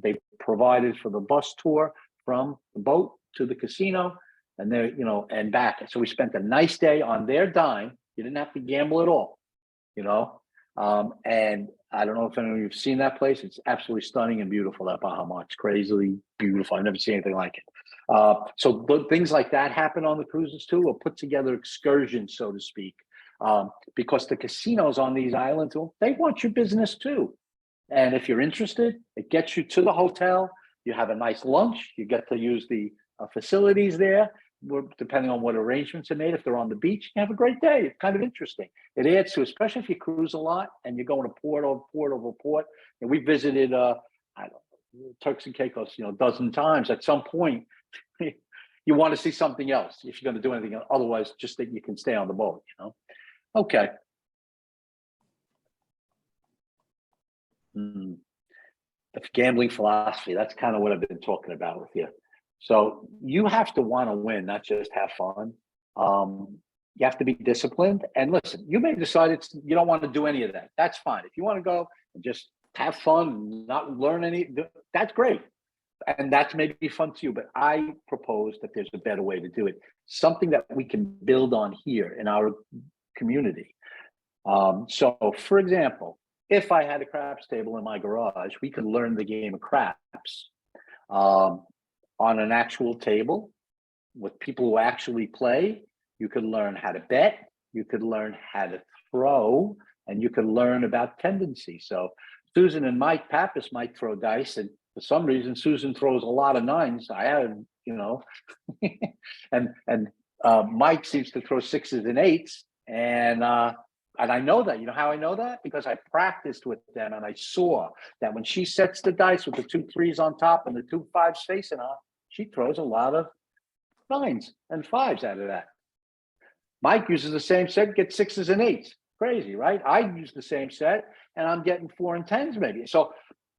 They provided for the bus tour from the boat to the casino and there, and back. So we spent a nice day on their dime. You didn't have to gamble at all, and I don't know if any of you have seen that place. It's absolutely stunning and beautiful, that Baha Mar. It's crazily beautiful. I've never seen anything like it. So things like that happen on the cruises too, or put together excursions, so to speak, because the casinos on these islands, they want your business too. And if you're interested, it gets you to the hotel. You have a nice lunch. You get to use the facilities there, depending on what arrangements are made. If they're on the beach, you have a great day. It's kind of interesting. It adds to, especially if you cruise a lot and you're going to port over port. And we visited, Turks and Caicos, a dozen times. At some point, you want to see something else if you're going to do anything. Otherwise, just that you can stay on the boat. Okay. The gambling philosophy, that's kind of what I've been talking about with you. So you have to want to win, not just have fun. You have to be disciplined. And listen, you may decide you don't want to do any of that. That's fine. If you want to go and just have fun and not learn that's great. And that's maybe fun to you. But I propose that there's a better way to do it. Something that we can build on here in our community. So for example, if I had a craps table in my garage, we could learn the game of craps on an actual table with people who actually play. You could learn how to bet, you could learn how to throw, and you could learn about tendency. So Susan and Mike Pappas might throw dice, and for some reason, Susan throws a lot of nines. I have, and Mike seems to throw sixes and eights, and And I know that, you know how I know that? Because I practiced with them and I saw that when she sets the dice with the 2 3s on top and the 2 5s facing her, she throws a lot of 9s and 5s out of that. Mike uses the same set, gets 6s and 8s. Crazy, right? I use the same set and I'm getting 4 and 10s maybe. So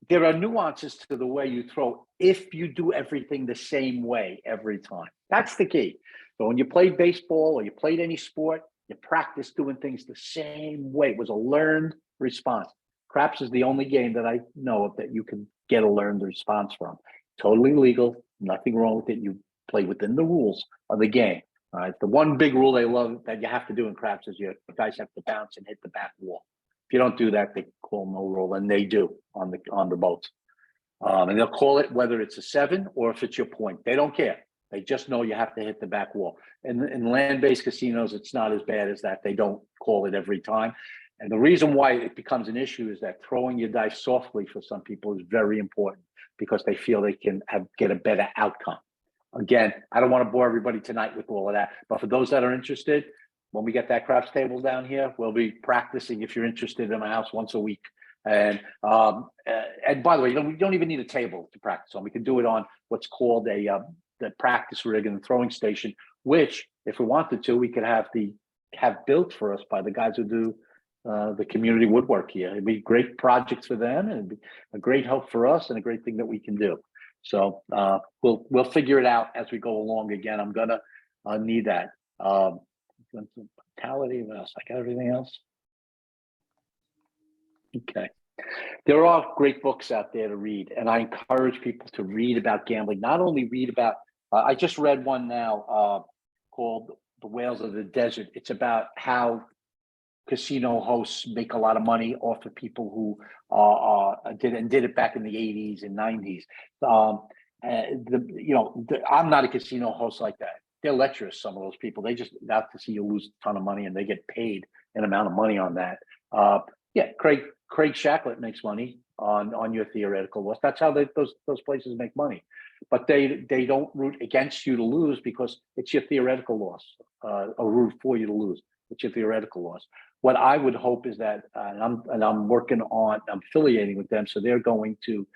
there are nuances to the way you throw if you do everything the same way every time. That's the key. So when you played baseball or you played any sport, you practice doing things the same way. It was a learned response. Craps is the only game that I know of that you can get a learned response from. Totally legal, nothing wrong with it. You play within the rules of the game. All right. The one big rule they love that you have to do in craps is you guys have to bounce and hit the back wall. If you don't do that, they call no rule, and they do on the boats. And they'll call it whether it's a 7 or if it's your point. They don't care. They just know you have to hit the back wall. And in land-based casinos, it's not as bad as that. They don't call it every time. And the reason why it becomes an issue is that throwing your dice softly for some people is very important because they feel they can get a better outcome. Again, I don't want to bore everybody tonight with all of that, but for those that are interested, when we get that craps table down here, we'll be practicing if you're interested in my house once a week. And by the way, you don't even need a table to practice on. We can do it on what's called the practice rig and the throwing station, which, if we wanted to, we could have built for us by the guys who do the community woodwork here. It'd be great projects for them, and it'd be a great help for us, and a great thing that we can do. So we'll figure it out as we go along. Again, I'm gonna need that. Vitality. What else? I got everything else. Okay. There are great books out there to read, and I encourage people to read about gambling. Not only read about, I just read one now called The Whales of the Desert. It's about how casino hosts make a lot of money off of people who did it back in the 80s and 90s. I'm not a casino host like that. They're lecherous, some of those people. They just out to see you lose a ton of money, and they get paid an amount of money on that. Craig Shacklet makes money on your theoretical loss. That's how those places make money. But they don't root against you to lose because it's your theoretical loss, or root for you to lose. It's your theoretical loss. What I would hope is that, I'm affiliating with them, so they're going to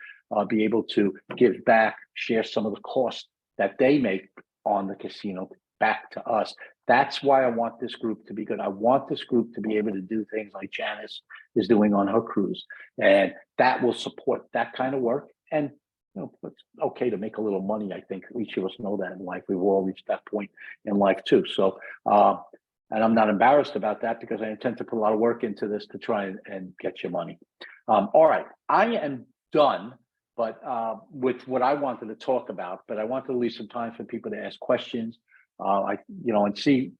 be able to give back, share some of the costs that they make on the casino back to us. That's why I want this group to be good. I want this group to be able to do things like Janice is doing on her cruise, and that will support that kind of work. And it's okay to make a little money. I think each of us know that in life. We've all reached that point in life too. So, and I'm not embarrassed about that because I intend to put a lot of work into this to try and get you money. All right, I am done. But with what I wanted to talk about, but I want to leave some time for people to ask questions. And see,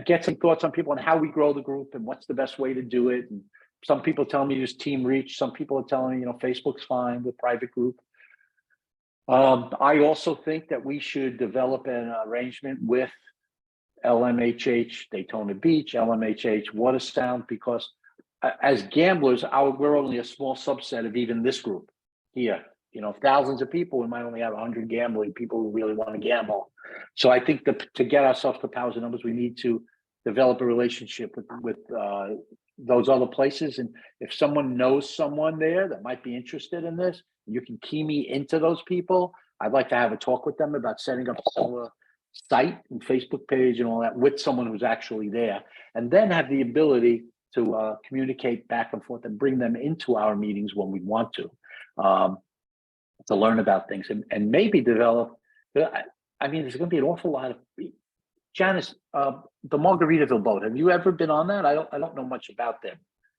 get some thoughts on people and how we grow the group and what's the best way to do it. And some people tell me use Team Reach. Some people are telling me, Facebook's fine with private group. I also think that we should develop an arrangement with LMHH, Daytona Beach, LMHH, Water Sound, because as gamblers, we're only a small subset of even this group here. Thousands of people, we might only have 100 gambling people who really want to gamble. So I think that to get ourselves to powers and numbers, we need to develop a relationship with those other places. And if someone knows someone there that might be interested in this, you can key me into those people. I'd like to have a talk with them about setting up a site and Facebook page and all that with someone who's actually there, and then have the ability to communicate back and forth and bring them into our meetings when we want to learn about things and maybe develop. There's going to be an awful lot of Janice, the Margaritaville boat. Have you ever been on that? I don't know much about them.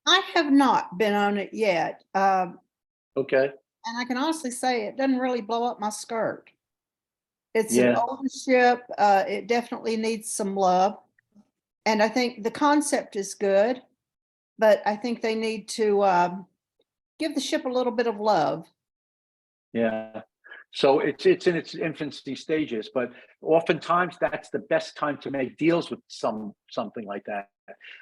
I have not been on it yet. Okay. And I can honestly say it doesn't really blow up my skirt. It's an Yeah. older ship. It definitely needs some love. And I think the concept is good, but I think they need to give the ship a little bit of love. Yeah. So it's in its infancy stages, but oftentimes that's the best time to make deals with something like that.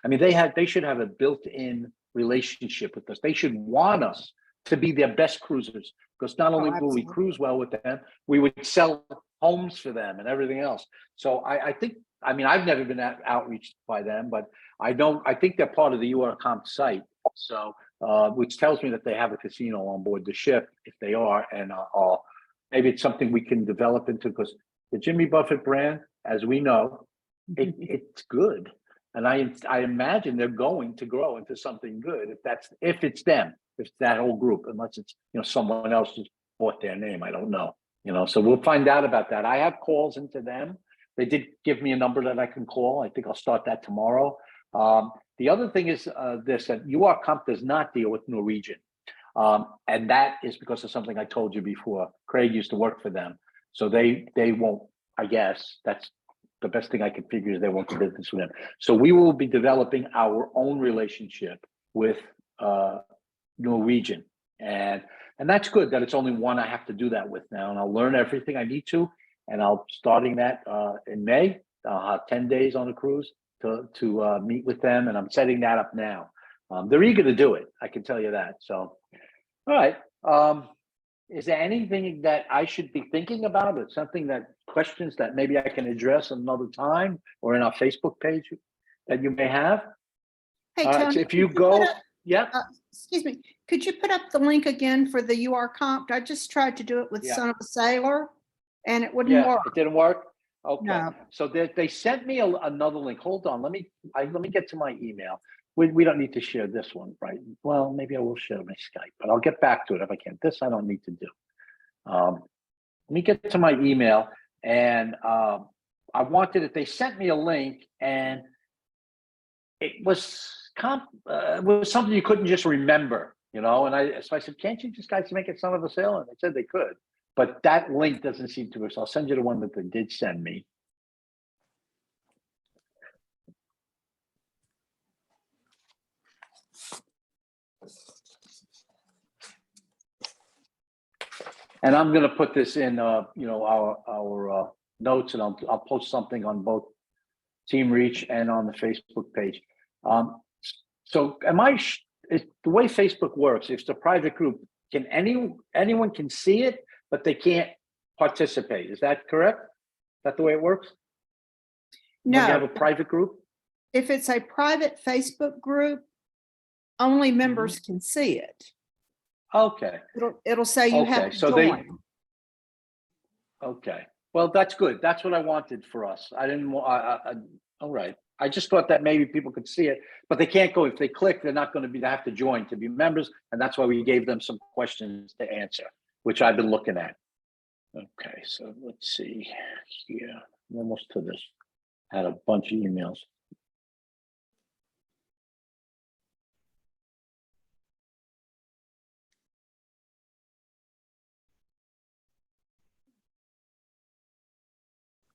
I mean, they should have a built-in relationship with us. They should want us to be their best cruisers, because not only will we cruise well with them, we would sell homes for them and everything else. So I think I mean, I've never been outreached by them, but I think they're part of the UR Comp site. So, which tells me that they have a casino on board the ship if they are. And maybe it's something we can develop into, because the Jimmy Buffett brand, as we know, it's good. And I imagine they're going to grow into something good if it's them, if it's that whole group, unless it's, someone else just bought their name. I don't know, so we'll find out about that. I have calls into them. They did give me a number that I can call. I think I'll start that tomorrow. The other thing is that UR Comp does not deal with Norwegian. And that is because of something I told you before. Craig used to work for them. So they won't, I guess, that's the best thing I can figure, is they won't do business with them. So we will be developing our own relationship with Norwegian. And that's good that it's only one I have to do that with now. And I'll learn everything I need to. And starting that in May, I'll have 10 days on a cruise to meet with them. And I'm setting that up now. They're eager to do it, I can tell you that. So, all right. Is there anything that I should be thinking about, or questions that maybe I can address another time, or in our Facebook page that you may have? Hey, All right, Tony, so if you could put go, up- yeah, excuse me, could you put up the link again for the UR Comp? I just tried to do it with Yeah. Son of a Sailor and it wouldn't yeah, work. it didn't work. Okay, No. so they sent me another link. Hold on, let me get to my email. We don't need to share this one, right? Well, maybe I will share my Skype, but I'll get back to it if I can. This I don't need to do. Let me get to my email, and I wanted it. They sent me a link, and it was something you couldn't just remember, And so I said, "Can't you just guys make it Son of a Sailor?" And they said they could, but that link doesn't seem to work. So I'll send you the one that they did send me. And I'm going to put this in, our notes, and I'll post something on both Team Reach and on the Facebook page. So the way Facebook works, if it's a private group, anyone can see it, but they can't participate. Is that correct? Is that the way it works? When you have No, a private group? if it's a private Facebook group, only members can see it. Okay. It'll say you have Okay, to so join. Okay. Well, that's good. That's what I wanted for us. I didn't want, all right. I just thought that maybe people could see it, but they can't go. If they click, they're not going to they have to join to be members. And that's why we gave them some questions to answer, which I've been looking at. Okay, so let's see here. I'm almost to this. I had a bunch of emails.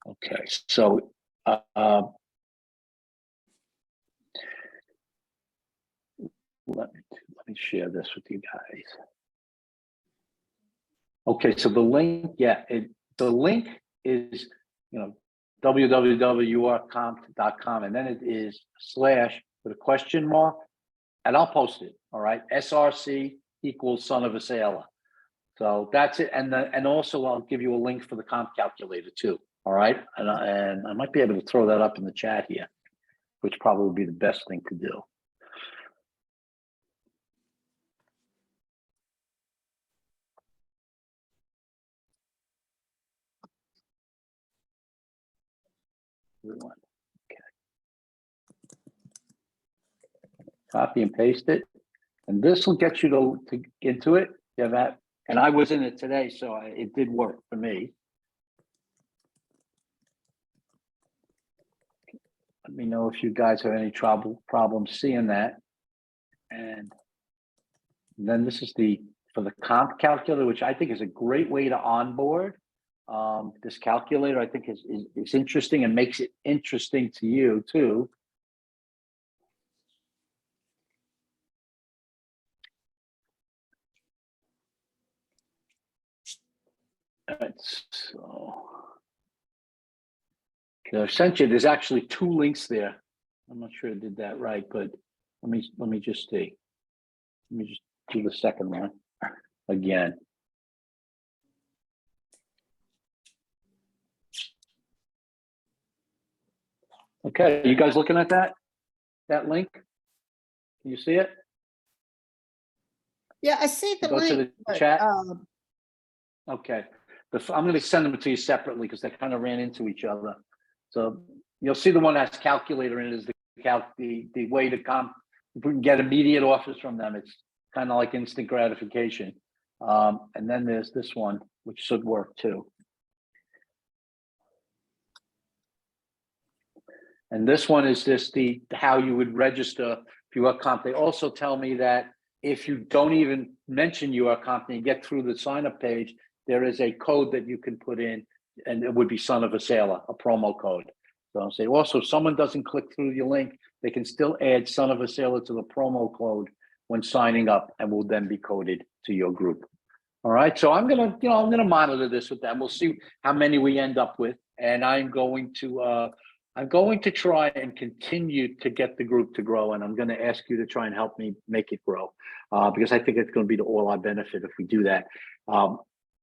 Okay, so let me share this with you guys. Okay, so the link, the link is www.urcomp.com, and then it is / with a question mark, and I'll post it. All right, SRC equals Son of a Sailor. So that's it, and also I'll give you a link for the comp calculator too. All right, and I might be able to throw that up in the chat here, which probably would be the best thing to do. Everyone. Okay. Copy and paste it, and this will get you to into it. Yeah, that, and I was in it today, so it did work for me. Let me know if you guys have any problems seeing that. And then this is for the comp calculator, which I think is a great way to onboard. This calculator, I think, is interesting and makes it interesting to you too. So, essentially, there's actually 2 links there. I'm not sure I did that right, but let me just see. Let me just do the second one again. Okay, you guys looking at that link? Can you see it? Yeah, I see the Go to link. the but, chat. um, Okay, I'm going to send them to you separately because they kind of ran into each other. So you'll see the one that's calculator in it is the way to if we can get immediate offers from them, it's kind of like instant gratification. And then there's this one, which should work too. And this one is just how you would register if you are comp. They also tell me that if you don't even mention you are comp and you get through the sign up page, there is a code that you can put in, and it would be son of a sailor, a promo code. So I'm saying also, if someone doesn't click through your link, they can still add son of a sailor to the promo code when signing up, and will then be coded to your group. All right, so I'm gonna monitor this with them. We'll see how many we end up with, and I'm going to try and continue to get the group to grow, and I'm going to ask you to try and help me make it grow, because I think it's going to be to all our benefit if we do that.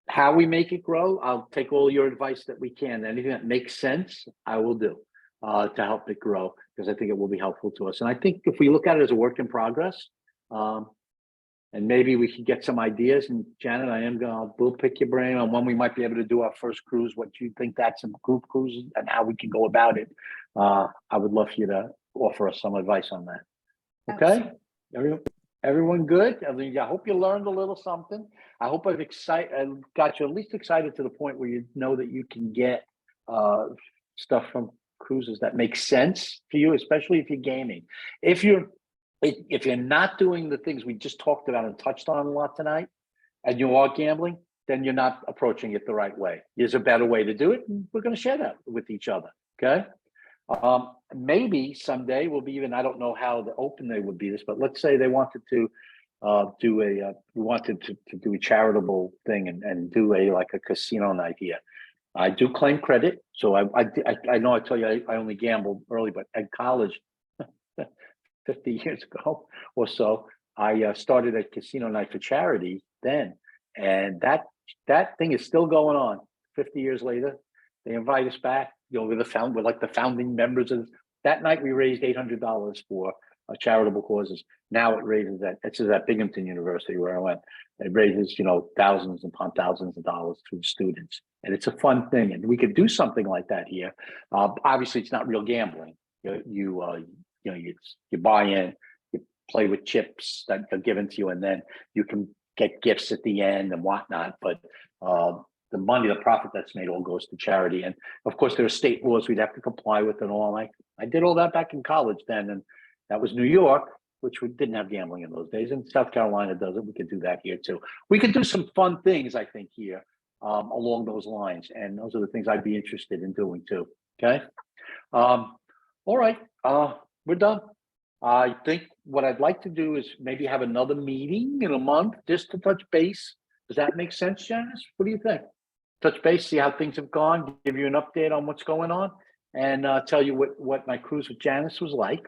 How we make it grow, I'll take all your advice that we can. Anything that makes sense, I will do to help it grow, because I think it will be helpful to us. And I think if we look at it as a work in progress, and maybe we could get some ideas. And Janet, we'll pick your brain on when we might be able to do our first cruise, what you think that's a group cruise and how we can go about it. I would love for you to offer us some advice on that. Okay? Everyone good? I hope you learned a little something. I hope I've got you at least excited to the point where you know that you can get stuff from cruises that make sense for you, especially if you're gaming. If you're not doing the things we just talked about and touched on a lot tonight, and you are gambling, then you're not approaching it the right way. There's a better way to do it, and we're going to share that with each other. Okay. Maybe someday we'll be even, I don't know how open they would be this, but let's say they wanted to do a charitable thing and do like a casino night here. I do claim credit. So I know I told you I only gambled early, but at college, 50 years ago or so, I started a casino night for charity then. And that thing is still going on 50 years later. They invite us back. We're like the founding members of that night. We raised $800 for charitable causes. Now it raises it's at Binghamton University where I went. It raises, thousands upon thousands of dollars through students. And it's a fun thing. And we could do something like that here. Obviously it's not real gambling. You buy in, you play with chips that are given to you, and then you can get gifts at the end and whatnot. But the money, the profit that's made all goes to charity. And of course, there are state laws we'd have to comply with and all. I did all that back in college then, and that was New York, which we didn't have gambling in those days. And South Carolina does it. We could do that here too. We could do some fun things, I think, here along those lines. And those are the things I'd be interested in doing too. Okay. All right. We're done. I think what I'd like to do is maybe have another meeting in a month just to touch base. Does that make sense, Janice? What do you think? Touch base, see how things have gone, give you an update on what's going on, and tell you what my cruise with Janice was like.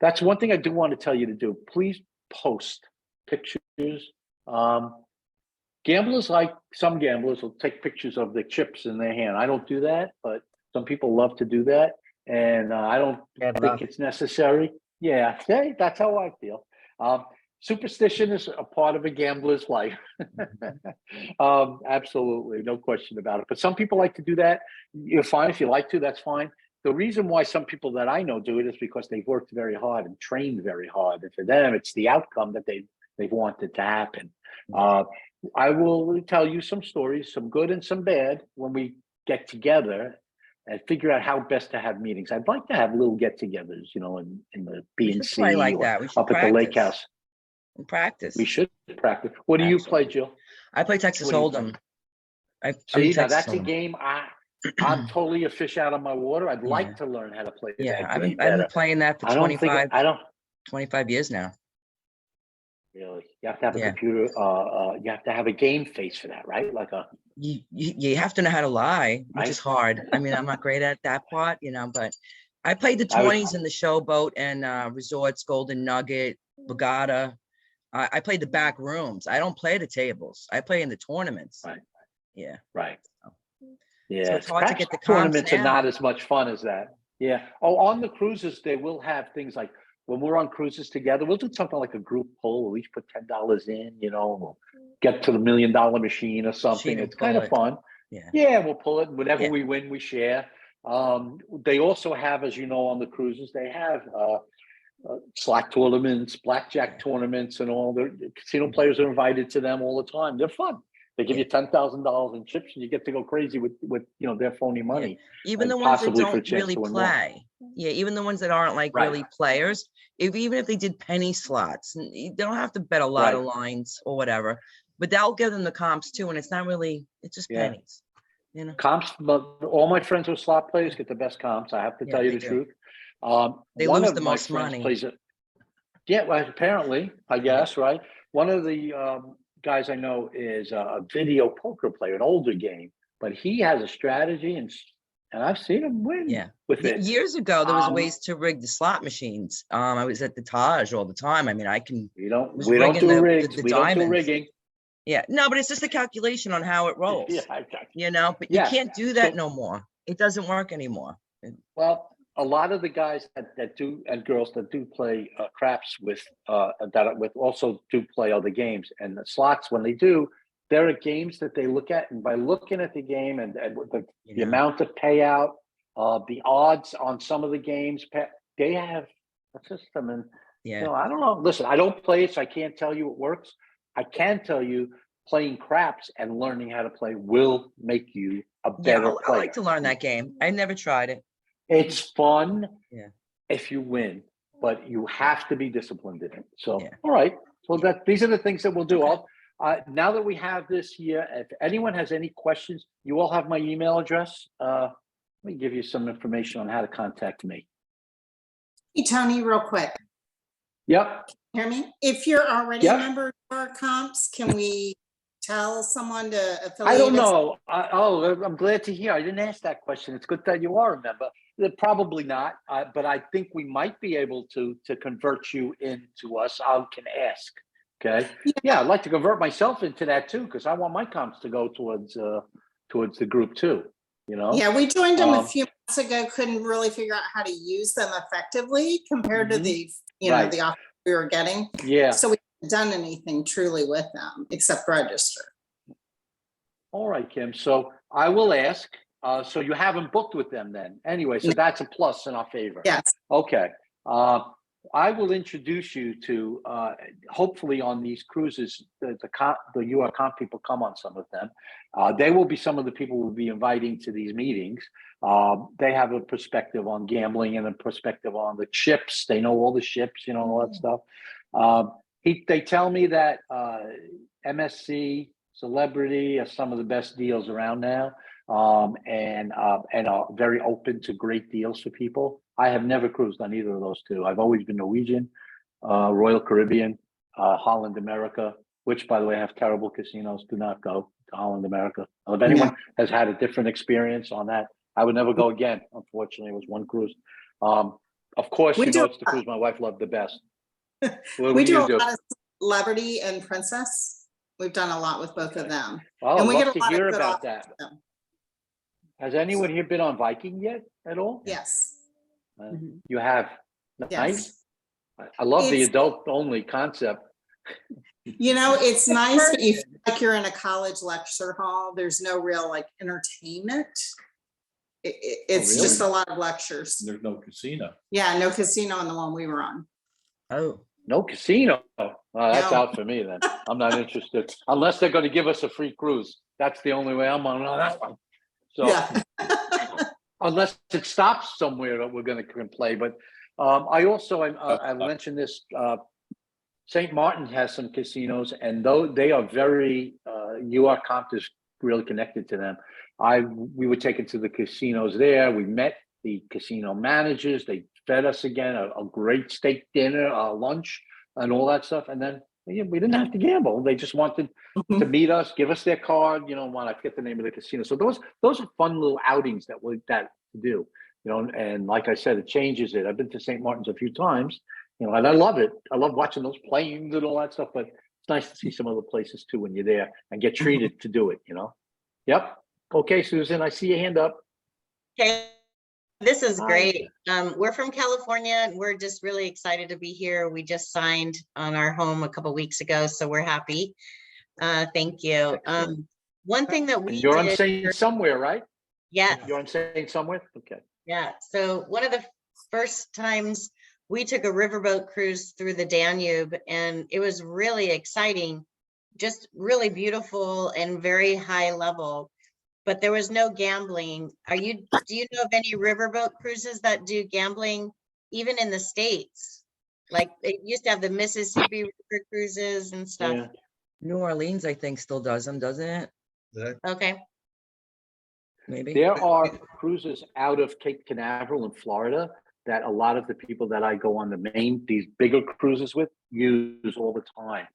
That's one thing I do want to tell you to do. Please post pictures. Some gamblers will take pictures of the chips in their hand. I don't do that, but some people love to do that. And I don't think it's necessary. Yeah, that's how I feel. Superstition is a part of a gambler's life. Absolutely, no question about it. But some people like to do that. You're fine if you like to, that's fine. The reason why some people that I know do it is because they've worked very hard and trained very hard. And for them, it's the outcome that they've wanted to happen. I will tell you some stories, some good and some bad, when we get together and figure out how best to have meetings. I'd like to have little get-togethers, in the B&C like or that. We should up at the lake practice. house. Practice. We should practice. What do you play, Jill? I play Texas What do you Hold'em. See, now that's a game I'm totally a fish out of my water. I'd like to learn how to play Yeah, that I've game been better. playing that for I don't think 25 years now. really. You have to have a computer. You have to have a game face for that, right? Like you have to know how to lie, which is hard. I mean, I'm not great at that part, but I played the 20s in the showboat and resorts, Golden Nugget, Borgata. I played the back rooms. I don't play the tables. I play in the tournaments. Right. Yeah. Right. So Yeah. it's hard to get the comps tournaments now. are not as much fun as that. Yeah. Oh, on the cruises, they will have things like when we're on cruises together, we'll do something like a group pull. We'll each put $10 in, we'll get to the $1 million machine or something. and It's kind pull of it. fun. Yeah. Yeah, we'll pull it. Whatever Yeah. we win, we share. They also have, as you know, on the cruises, they have slot tournaments, blackjack tournaments, and all. The casino players are invited to them all the time. They're fun. They give you $10,000 in chips, and you get to go crazy with their phony money. Even and the ones that possibly for a don't chance really to win more. play. Yeah, even the ones that aren't like Right. really players, even if they did penny slots, they don't have to bet a lot of lines or whatever, but that'll give them the comps too. And it's not really, it's just Yeah. pennies, Comps, but all my friends who are slot players get the best comps. I have to Yeah, tell you they the do. truth. They One lose of the my most friends money. plays it. Yeah, well, apparently, I guess, right? One of the guys I know is a video poker player, an older game, but he has a strategy, and I've seen him win Yeah. with it. Years ago, there was Um, ways to rig the slot machines. I was at the Taj all the time. I mean, I can, We don't was we don't rigging do the rigs. We don't do diamonds. rigging. Yeah, no, but it's just a calculation on how it rolls, Yeah, but you Yes. can't do that So- no more. It doesn't work anymore. Well, a lot of the guys that do and girls that do play craps with also do play other games, and the slots when they do, there are games that they look at, and by looking at the game and the amount of payout, the odds on some of the games, they have a system, and Yeah. I don't know. Listen, I don't play it, so I can't tell you it works. I can tell you playing craps and learning how to play will make you a Yeah, better I player. like to learn that game. I never tried it. It's fun Yeah. if you win, but you have to be disciplined in it. So, Yeah. all right. So these are the things that we'll do. Now that we have this here, if anyone has any questions, you all have my email address. Let me give you some information on how to contact me. Hey, Tony, real quick. Yep. Hear me? If you're already Yeah. a member of our comps, can we tell someone to affiliate? I don't us? know. I'm glad to hear. I didn't ask that question. It's good that you are a member. Probably not, but I think we might be able to convert you into us. I can ask. Okay. Yeah, I'd like to convert myself into that too, because I want my comps to go towards the group too. Yeah, we joined them a few months ago, couldn't really figure out how to use them effectively compared to the, Right. the offer we were getting. Yeah. So we haven't done anything truly with them except register. All right, Kim. So I will ask. So you haven't booked with them then. Anyway, so that's a plus in our favor. Yes. Okay. I will introduce you to hopefully on these cruises, the UR Comp people come on some of them. They will be some of the people we'll be inviting to these meetings. They have a perspective on gambling and a perspective on the chips. They know all the ships, all that stuff. They tell me that MSC, Celebrity are some of the best deals around now, and are very open to great deals for people. I have never cruised on either of those two. I've always been Norwegian, Royal Caribbean, Holland America, which, by the way, have terrible casinos. Do not go to Holland America. If anyone has had a different experience on that, I would never go again. Unfortunately, it was one cruise. Of course, it's the cruise my wife loved the best. We do a lot of Celebrity and Princess. We've done a lot with both of them. Oh, and I'd we love get a to lot hear of good about offers that. with them. Has anyone here been on Viking yet at all? Yes. You have. Yes. Nice. I love the It's- adult only concept. It's nice, but you feel like you're in a college lecture hall. There's no real entertainment. It's really? just a lot of lectures. There's no casino. Yeah, no casino on the one we were on. Oh, No casino. That's No. out for me then. I'm not interested unless they're going to give us a free cruise. That's the only way I'm on that one. So Yeah. unless it stops somewhere that we're going to play. But I also I mentioned this. St. Martin has some casinos, and though they are very UR Comp is really connected to them. We were taken to the casinos there. We met the casino managers. They fed us again a great steak dinner, lunch, and all that stuff. And then we didn't have to gamble. They just wanted to meet us, give us their card. I forget the name of the casino. So those are fun little outings that do. And like I said, it changes it. I've been to St. Martin's a few times. And I love it. I love watching those planes and all that stuff, but it's nice to see some other places too when you're there and get treated to do it, Yep. Okay, Susan, I see your hand up. Okay. This is Hi. great. We're from California and we're just really excited to be here. We just signed on our home a couple weeks ago, so we're happy. Thank you. Excellent. One thing that we And you're on did, Saint somewhere, right? yes, You're on Saint somewhere? Okay. yeah. So one of the first times we took a riverboat cruise through the Danube, and it was really exciting, just really beautiful and very high level. But there was no gambling. Do you know of any riverboat cruises that do gambling, even in the States? Like it used to have the Mississippi River cruises and stuff. Yeah. New Orleans, I think, still does them, doesn't it? Okay, Maybe. There are cruises out of Cape Canaveral in Florida that a lot of the people that I go on these bigger cruises with use all the time.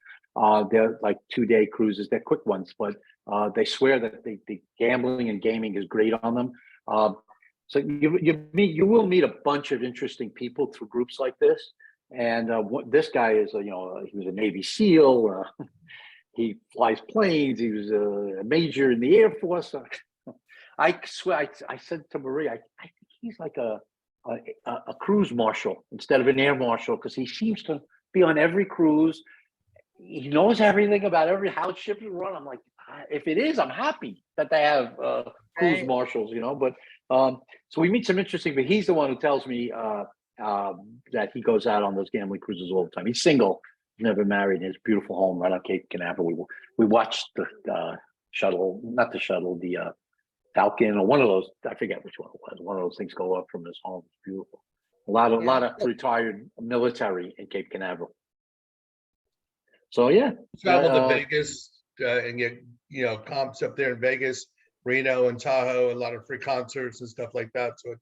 They're like 2-day cruises. They're quick ones, but they swear that the gambling and gaming is great on them. So you will meet a bunch of interesting people through groups like this. And this guy is, he was a Navy SEAL. He flies planes. He was a major in the Air Force. I swear, I said to Marie, I think he's like a cruise marshal instead of an air marshal, because he seems to be on every cruise. He knows everything about how ships run. I'm like, if it is, I'm happy that they have cruise Right. marshals, But so we meet some interesting. But he's the one who tells me that he goes out on those gambling cruises all the time. He's single, never married. His beautiful home right on Cape Canaveral. We watched the shuttle, not the shuttle, the Falcon, or one of those. I forget which one it was. One of those things go up from his home. It's beautiful. A lot of retired military in Cape Canaveral. So yeah, Travel to Vegas and get, comps up there in Vegas, Reno and Tahoe, a lot of free concerts and stuff like that. So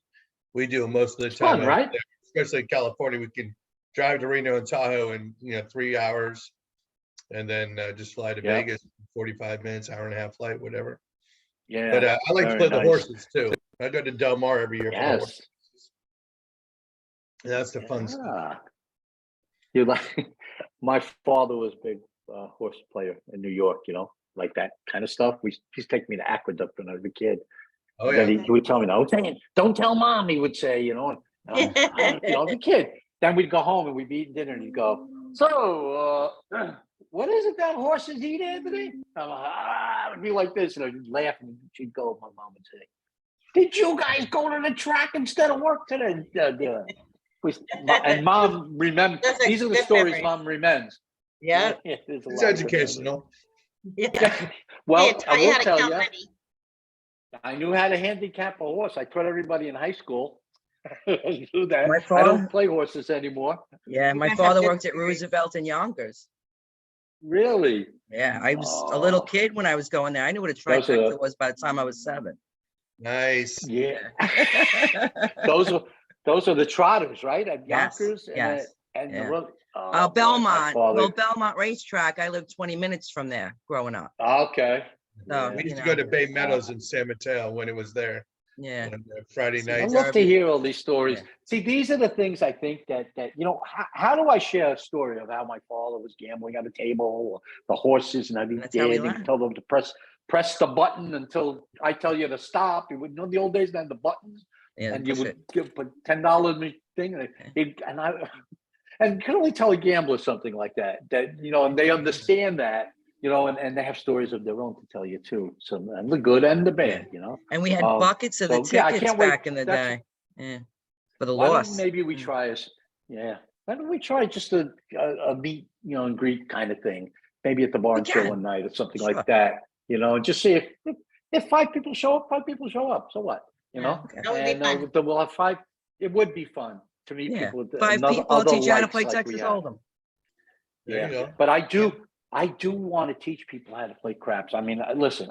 we do most of the time, fun, right? there, especially in California. We can drive to Reno and Tahoe in 3 hours, and then just fly to Vegas, 45 minutes, hour and a half flight, whatever. Yeah. But I like to very play the nice. horses too. I go to Del Mar every year for the horses. Yes. And that's the fun stuff. Yeah. You like my father was a big horse player in New York, like that kind of stuff. He's taking me to Aqueduct when I was a kid. Oh And then yeah. he would tell me, don't tell mom, he would say, and, I was a kid. Then we'd go home and we'd be eating dinner and he'd go, so what is it that horses eat, Anthony? I'm like, it'd be like this, and I'd laugh, and she'd go, my mom would say, did you guys go to the track instead of work today? And mom remembers. That's a These are the good stories memory. mom remembers. Yeah. There's a It's lot of good educational. Yeah. memories. Well, Hey, I taught you will how to tell count you, money. I knew how to handicap a horse. I taught everybody in high school. I knew that. My I father, don't play horses anymore. yeah, You my guys have father good worked at memories. Roosevelt in Yonkers. Really? Yeah, I was a little Oh. kid when I was going there. I knew what a Those are trifecta was by the time I was 7. Nice. Yeah. Those are the trotters, right? At Yes, Yonkers yes, and yeah. the road. Oh, boy, Belmont, my father. Belmont Racetrack. I lived 20 minutes from there growing up. Okay. So, We Yeah. used to go to Bay Meadows in San Mateo when it was there yeah. on Friday See, I nights. love to Derby. hear all these stories. Yeah. See, these are the things I think that how do I share a story of how my father was gambling on the table, or the horses, and I'd be That's how we there and learn. tell them to press the button until I tell you to stop. You would know the old days they had the buttons, Yeah, and you push would it. put $10 in the thing, and you can only tell a gambler something like that, and they understand that, and they have stories of their own to tell you too. So, and the good and the bad, And we had Um, buckets of the so, yeah, I tickets can't wait. back in the That's- day. Yeah, for the Why don't loss. maybe we try why don't we try just a meet, and greet kind of thing? Maybe at the barn show can. one night or something Sure. like that, and just see if 5 people show up, 5 people show up. So what, Yeah, that would be And fun. then we'll have 5. It would be fun to meet Yeah, people with 5 people other teach you how to likes play like we Texas have. Hold'em. There you Yeah, go. but I do want to teach people how to play craps. I mean, listen,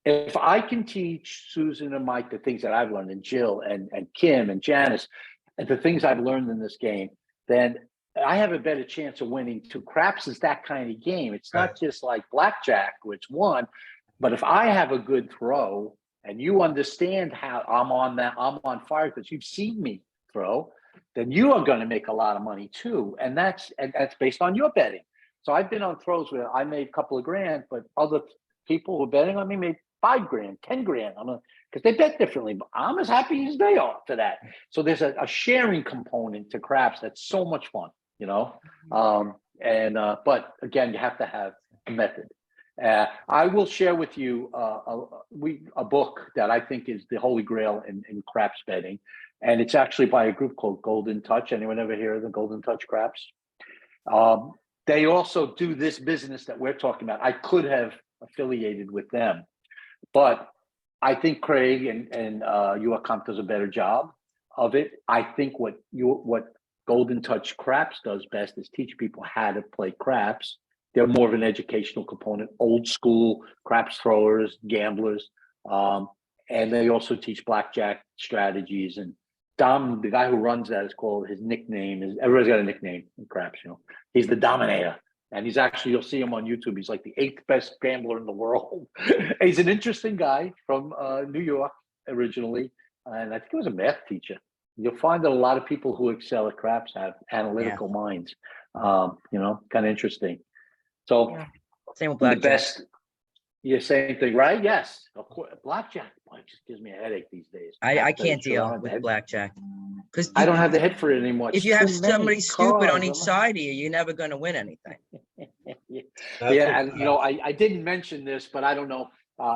if I can teach Susan and Mike the things that I've learned, and Jill and Kim and Janice, and the things I've learned in this game, then I have a better chance of winning too. Craps is that kind of game. It's not just like blackjack, which won, but if I have a good throw and you understand how I'm on fire because you've seen me throw, then you are going to make a lot of money too. And that's based on your betting. So I've been on throws where I made a couple of grand, but other people who are betting on me made $5 grand, $10 grand. because they bet differently, but I'm as happy as they are for that. So there's a sharing component to craps that's so much fun, you know? But again, you have to have a method. I will share with you a book that I think is the holy grail in craps betting. And it's actually by a group called Golden Touch. Anyone ever hear of the Golden Touch craps? They also do this business that we're talking about. I could have affiliated with them, but I think Craig and UAComp does a better job of it. I think what Golden Touch Craps does best is teach people how to play craps. They're more of an educational component, old school craps throwers, gamblers, and they also teach blackjack strategies. And Dom, the guy who runs that, is called, his nickname is, everybody's got a nickname in craps, you know. He's the Dominator. And he's actually, you'll see him on YouTube. He's like the 8th best gambler in the world. He's an interesting guy from New York originally. And I think he was a math teacher. You'll find that a lot of people who excel at craps have analytical minds. You know, kind of interesting. So Same with the blackjack. best, yeah, same thing, right? Yes, of course. Blackjack, boy, it just gives me a headache these days. I can't Sure, I deal don't have the with head- blackjack. Because I don't have the head for it anymore. if It's you have too many somebody stupid on cards. each side of you, you're never going to win anything. Yeah, and you know, I didn't mention this, but I don't know.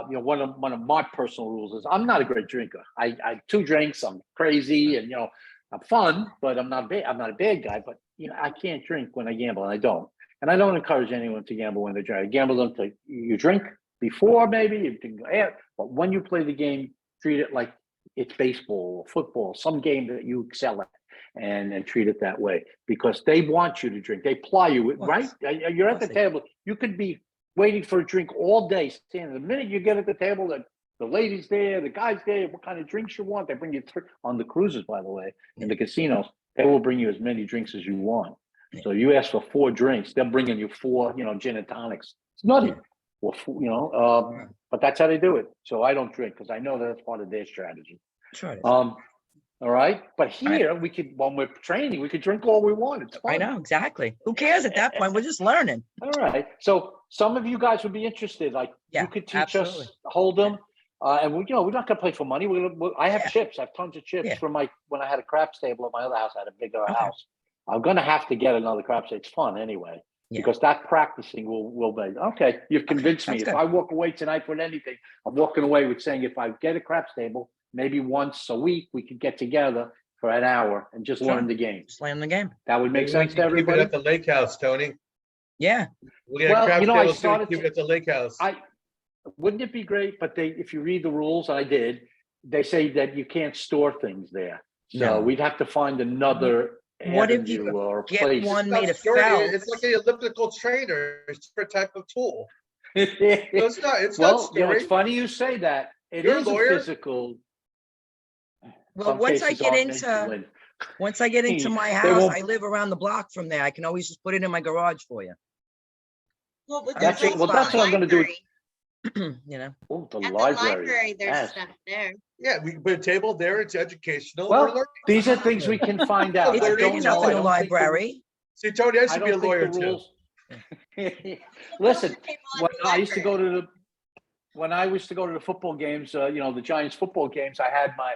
You know, one of my personal rules is I'm not a great drinker. I 2 drinks, I'm crazy, and you know, I'm fun, but I'm not a bad guy. But you know, I can't drink when I gamble, and I don't. And I don't encourage anyone to gamble when they drink. I gamble them to you drink before, maybe you can go ahead, but when you play the game, treat it like it's baseball or football, some game that you excel at, and treat it that way, because they want you to drink. They ply you with, right? You're at the table. You could be waiting for a drink all day, standing. The minute you get at the table, the ladies there, the guys there, what kind of drinks you want, they bring you on the cruises, by the way, in the casinos. They will bring you as many drinks as you want. So you ask for 4 drinks, they're bringing you 4, you know, gin and tonics. It's nutty, or you know, but that's how they do it. So I don't drink because I know that's part of their strategy. Sure it is. All right, but here we could, when we're training, we could drink all we want. It's fun. I know, exactly. Who cares at that point? We're just learning. All right, so some of you guys would be interested. Like you could teach absolutely. us Hold'em, and we, you know, we're not gonna play for money. I have chips. I have tons of chips from when I had a craps table at my other house. I had a bigger house. I'm gonna have to get another craps. It's fun anyway, because that practicing will be okay. You've convinced me. If I walk away tonight with anything, I'm walking away with saying, if I get a craps table, maybe once a week we could get together for an hour and just learn the game. Just learn the game. That would make sense to Keep it everybody. at the lake house, Tony. Yeah. We got Well, crap you know, I tables, so we started keep to- it at the lake house. Wouldn't it be great? But if you read the rules, I did. They say that you can't store things there, so we'd have to find another. What if you avenue or get place. one made of Story, felt? it's like an elliptical trainer. It's a type of tool. No, It's it's not. It's not well, you know, story. it's funny you say that. It You're a is a lawyer. physical. Well, Some once I cases get aren't meant to into win. once I get into my They house, won't- I live around the block from there. I can always just put it in my garage for you. Well, but That's there's it. Well, also that's the what I'm gonna do. library. You know. Oh, the At the library. library, there's Yes. stuff there. Yeah, we can put a table there. It's educational. Well, We're learning. These are things we can find out. It's I big don't It's know. up I in the don't think the- library. See, Tony, I I should be a don't think lawyer the too. rules. Listen, when I used to go to. to the football games, you know, the Giants football games, I had my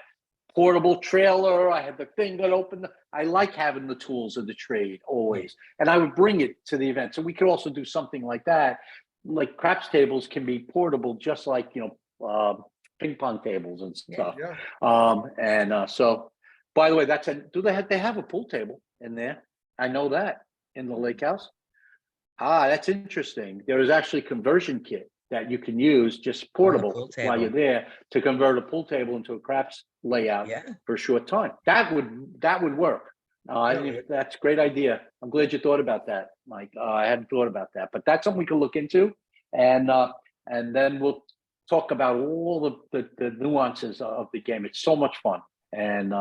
portable trailer. I had the thing that opened. I like having the tools of the trade always, and I would bring it to the event. So we could also do something like that. Like craps tables can be portable, just like, you know, ping pong tables and stuff. Yeah. So, by the way, they have a pool table in there? I know that in the lake house. That's interesting. There is actually a conversion kit that you can use, just portable, pool while you're table. there, to convert a pool table into a craps layout for a short time. That would work. That's a great idea. I'm glad you thought about that, Mike. I hadn't thought about that, but that's something we can look into, and then we'll talk about all the nuances of the game. It's so much fun, and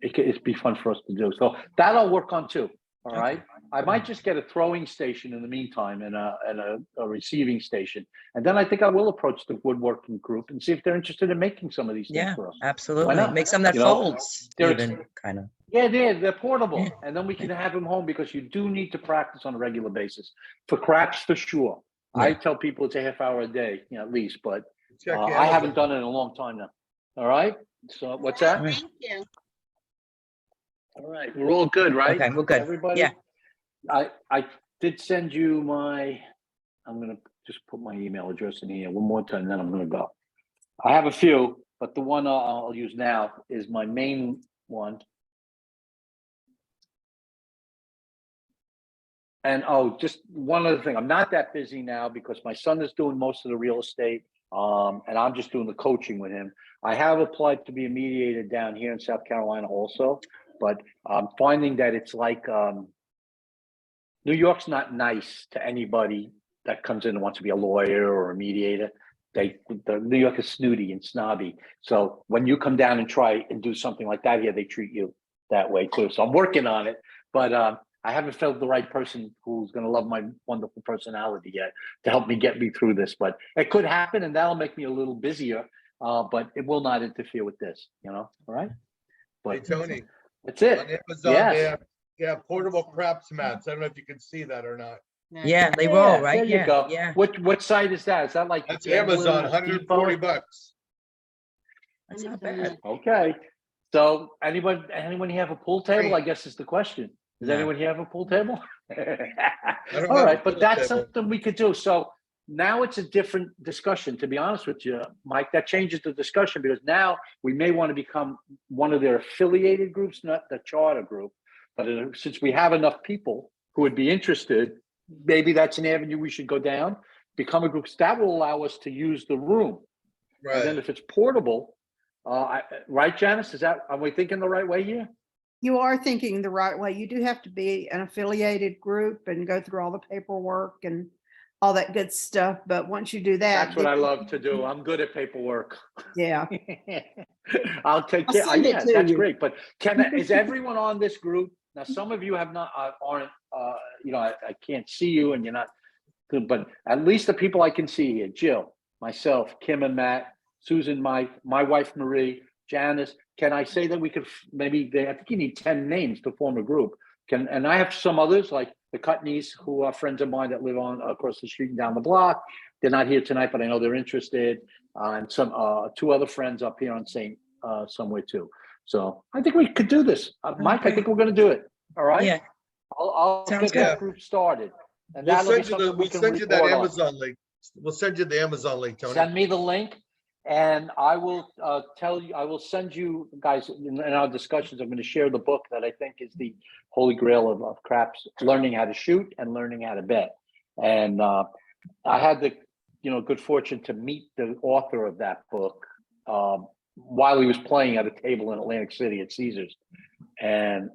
it'd be fun for us to do. So that I'll work on too. All right. I might just get a throwing station in the meantime, and a receiving station, and then I think I will approach the woodworking group and see if they're interested in making some of these things for us. Absolutely. not? Make some that You know, folds, they're- even kind of. Yeah, they're portable, and then we can have them home, because you do need to practice on a regular basis for craps for sure. I tell people it's a half hour a day, you know, at least, but Check I haven't done it in a long time now. All right. So what's that? Right. Thank you. All right. We're all good, right? Okay, we're good. Everybody? Yeah. I did send you I'm going to just put my email address in here one more time, then I'm going to go. I have a few, but the one I'll use now is my main one. And just one other thing, I'm not that busy now because my son is doing most of the real estate, and I'm just doing the coaching with him. I have applied to be a mediator down here in South Carolina also, but I'm finding that it's like New York's not nice to anybody that comes in and wants to be a lawyer or a mediator. The New York is snooty and snobby. So when you come down and try and do something like that here, they treat you that way too. So I'm working on it, but I haven't found the right person who's going to love my wonderful personality yet to help me get me through this. But it could happen, and that'll make me a little busier. But it will not interfere with this. All right. Hey, But Tony, that's it. on Amazon, Yes. they have portable craps mats. I don't know if you can see that or not. Yeah, they roll, Yeah, right? There you Yeah, go. yeah. What site is that? Is that like That's Amazon, Amazon, Home 140 Depot? bucks. That's not bad. Okay. So anyone here have a pool table? Great. I guess is the question. Does No. anyone here have a pool table? don't All have a right, but pool that's table. something we could do. So now it's a different discussion, to be honest with you, Mike. That changes the discussion because now we may want to become one of their affiliated groups, not the charter group. But since we have enough people who would be interested, maybe that's an avenue we should go down, become a group. That will allow us to use the room. And then Right. if it's portable, right, Janice, are we thinking the right way here? You are thinking the right way. You do have to be an affiliated group and go through all the paperwork and all that good stuff. But once you do that. That's what I love to do. I'm good at paperwork. Yeah. I'll take I'll care. send it Yeah, to that's you. great. But is everyone on this group? Now, some of you have not, aren't, I can't see you and you're not good, but at least the people I can see here, Jill, myself, Kim and Matt, Susan, my wife, Marie, Janice. Can I say that we could I think you need 10 names to form a group. And I have some others like the Cutneys who are friends of mine that live on across the street and down the block. They're not here tonight, but I know they're interested. And some two other friends up here on St. Somewhere too. So I think we could do this. Mike, I think we're going to do it. All right. Yeah, I'll Sounds get that good. group started. And We'll that'll be send you something we we'll can send you that report on. Amazon link. We'll send you the Amazon link, Tony. Send me the link and I will I will send you guys in our discussions. I'm going to share the book that I think is the holy grail of craps, learning how to shoot and learning how to bet. And I had the good fortune to meet the author of that book while he was playing at a table in Atlantic City at Caesars. And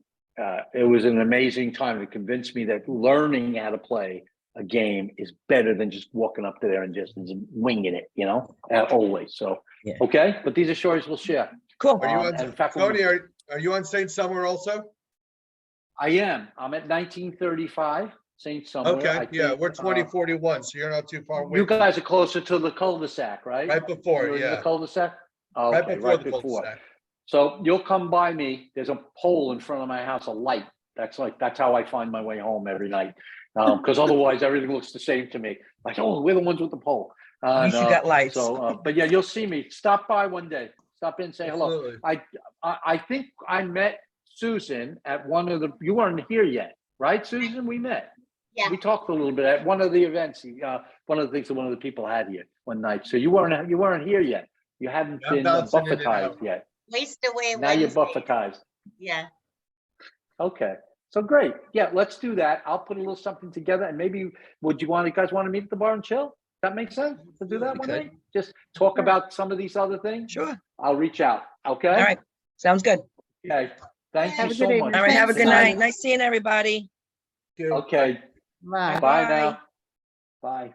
it was an amazing time to convince me that learning how to play a game is better than just walking up to there and just winging it, always. So, Yeah. okay. But these are stories we'll share. cool. Are you on, and in fact, Tony, are you on St. Somewhere also? I am. I'm at 1935 St. Somewhere. Okay, I yeah, think, we're 2041, so you're not too far away. you guys are closer to the cul-de-sac, right? Right before, You're in the yeah. cul-de-sac? Right Okay, before the cul-de-sac. So you'll come by me. There's a pole in front of my house, a light. That's how I find my way home every night. Because otherwise everything looks the same to me. Like, oh, we're the ones with the pole. At least you got lights. So, but yeah, you'll see me. Stop by one day. Stop in, say hello. Absolutely. I think I met Susan at one of you weren't here yet, right, Susan? We met. Yeah. We talked a little bit at one of the events. One of the things that one of the people had here one night. So you weren't here yet. You hadn't I'm been bouncing in and out. buffetized yet. Waste away Now you're Wednesday. buffetized. Yeah. Okay. So great. Yeah, let's do that. I'll put a little something together and maybe you guys want to meet at the bar and chill? That makes sense to do that We one could. day? Just talk about some of these other things? Sure. I'll reach out. Okay? All right. Sounds good. Okay. Thank Have you a so good much. evening. All right. Have a good Thanks. night. Nice seeing everybody. Thank you. Okay. Right. Bye Bye. now. Bye.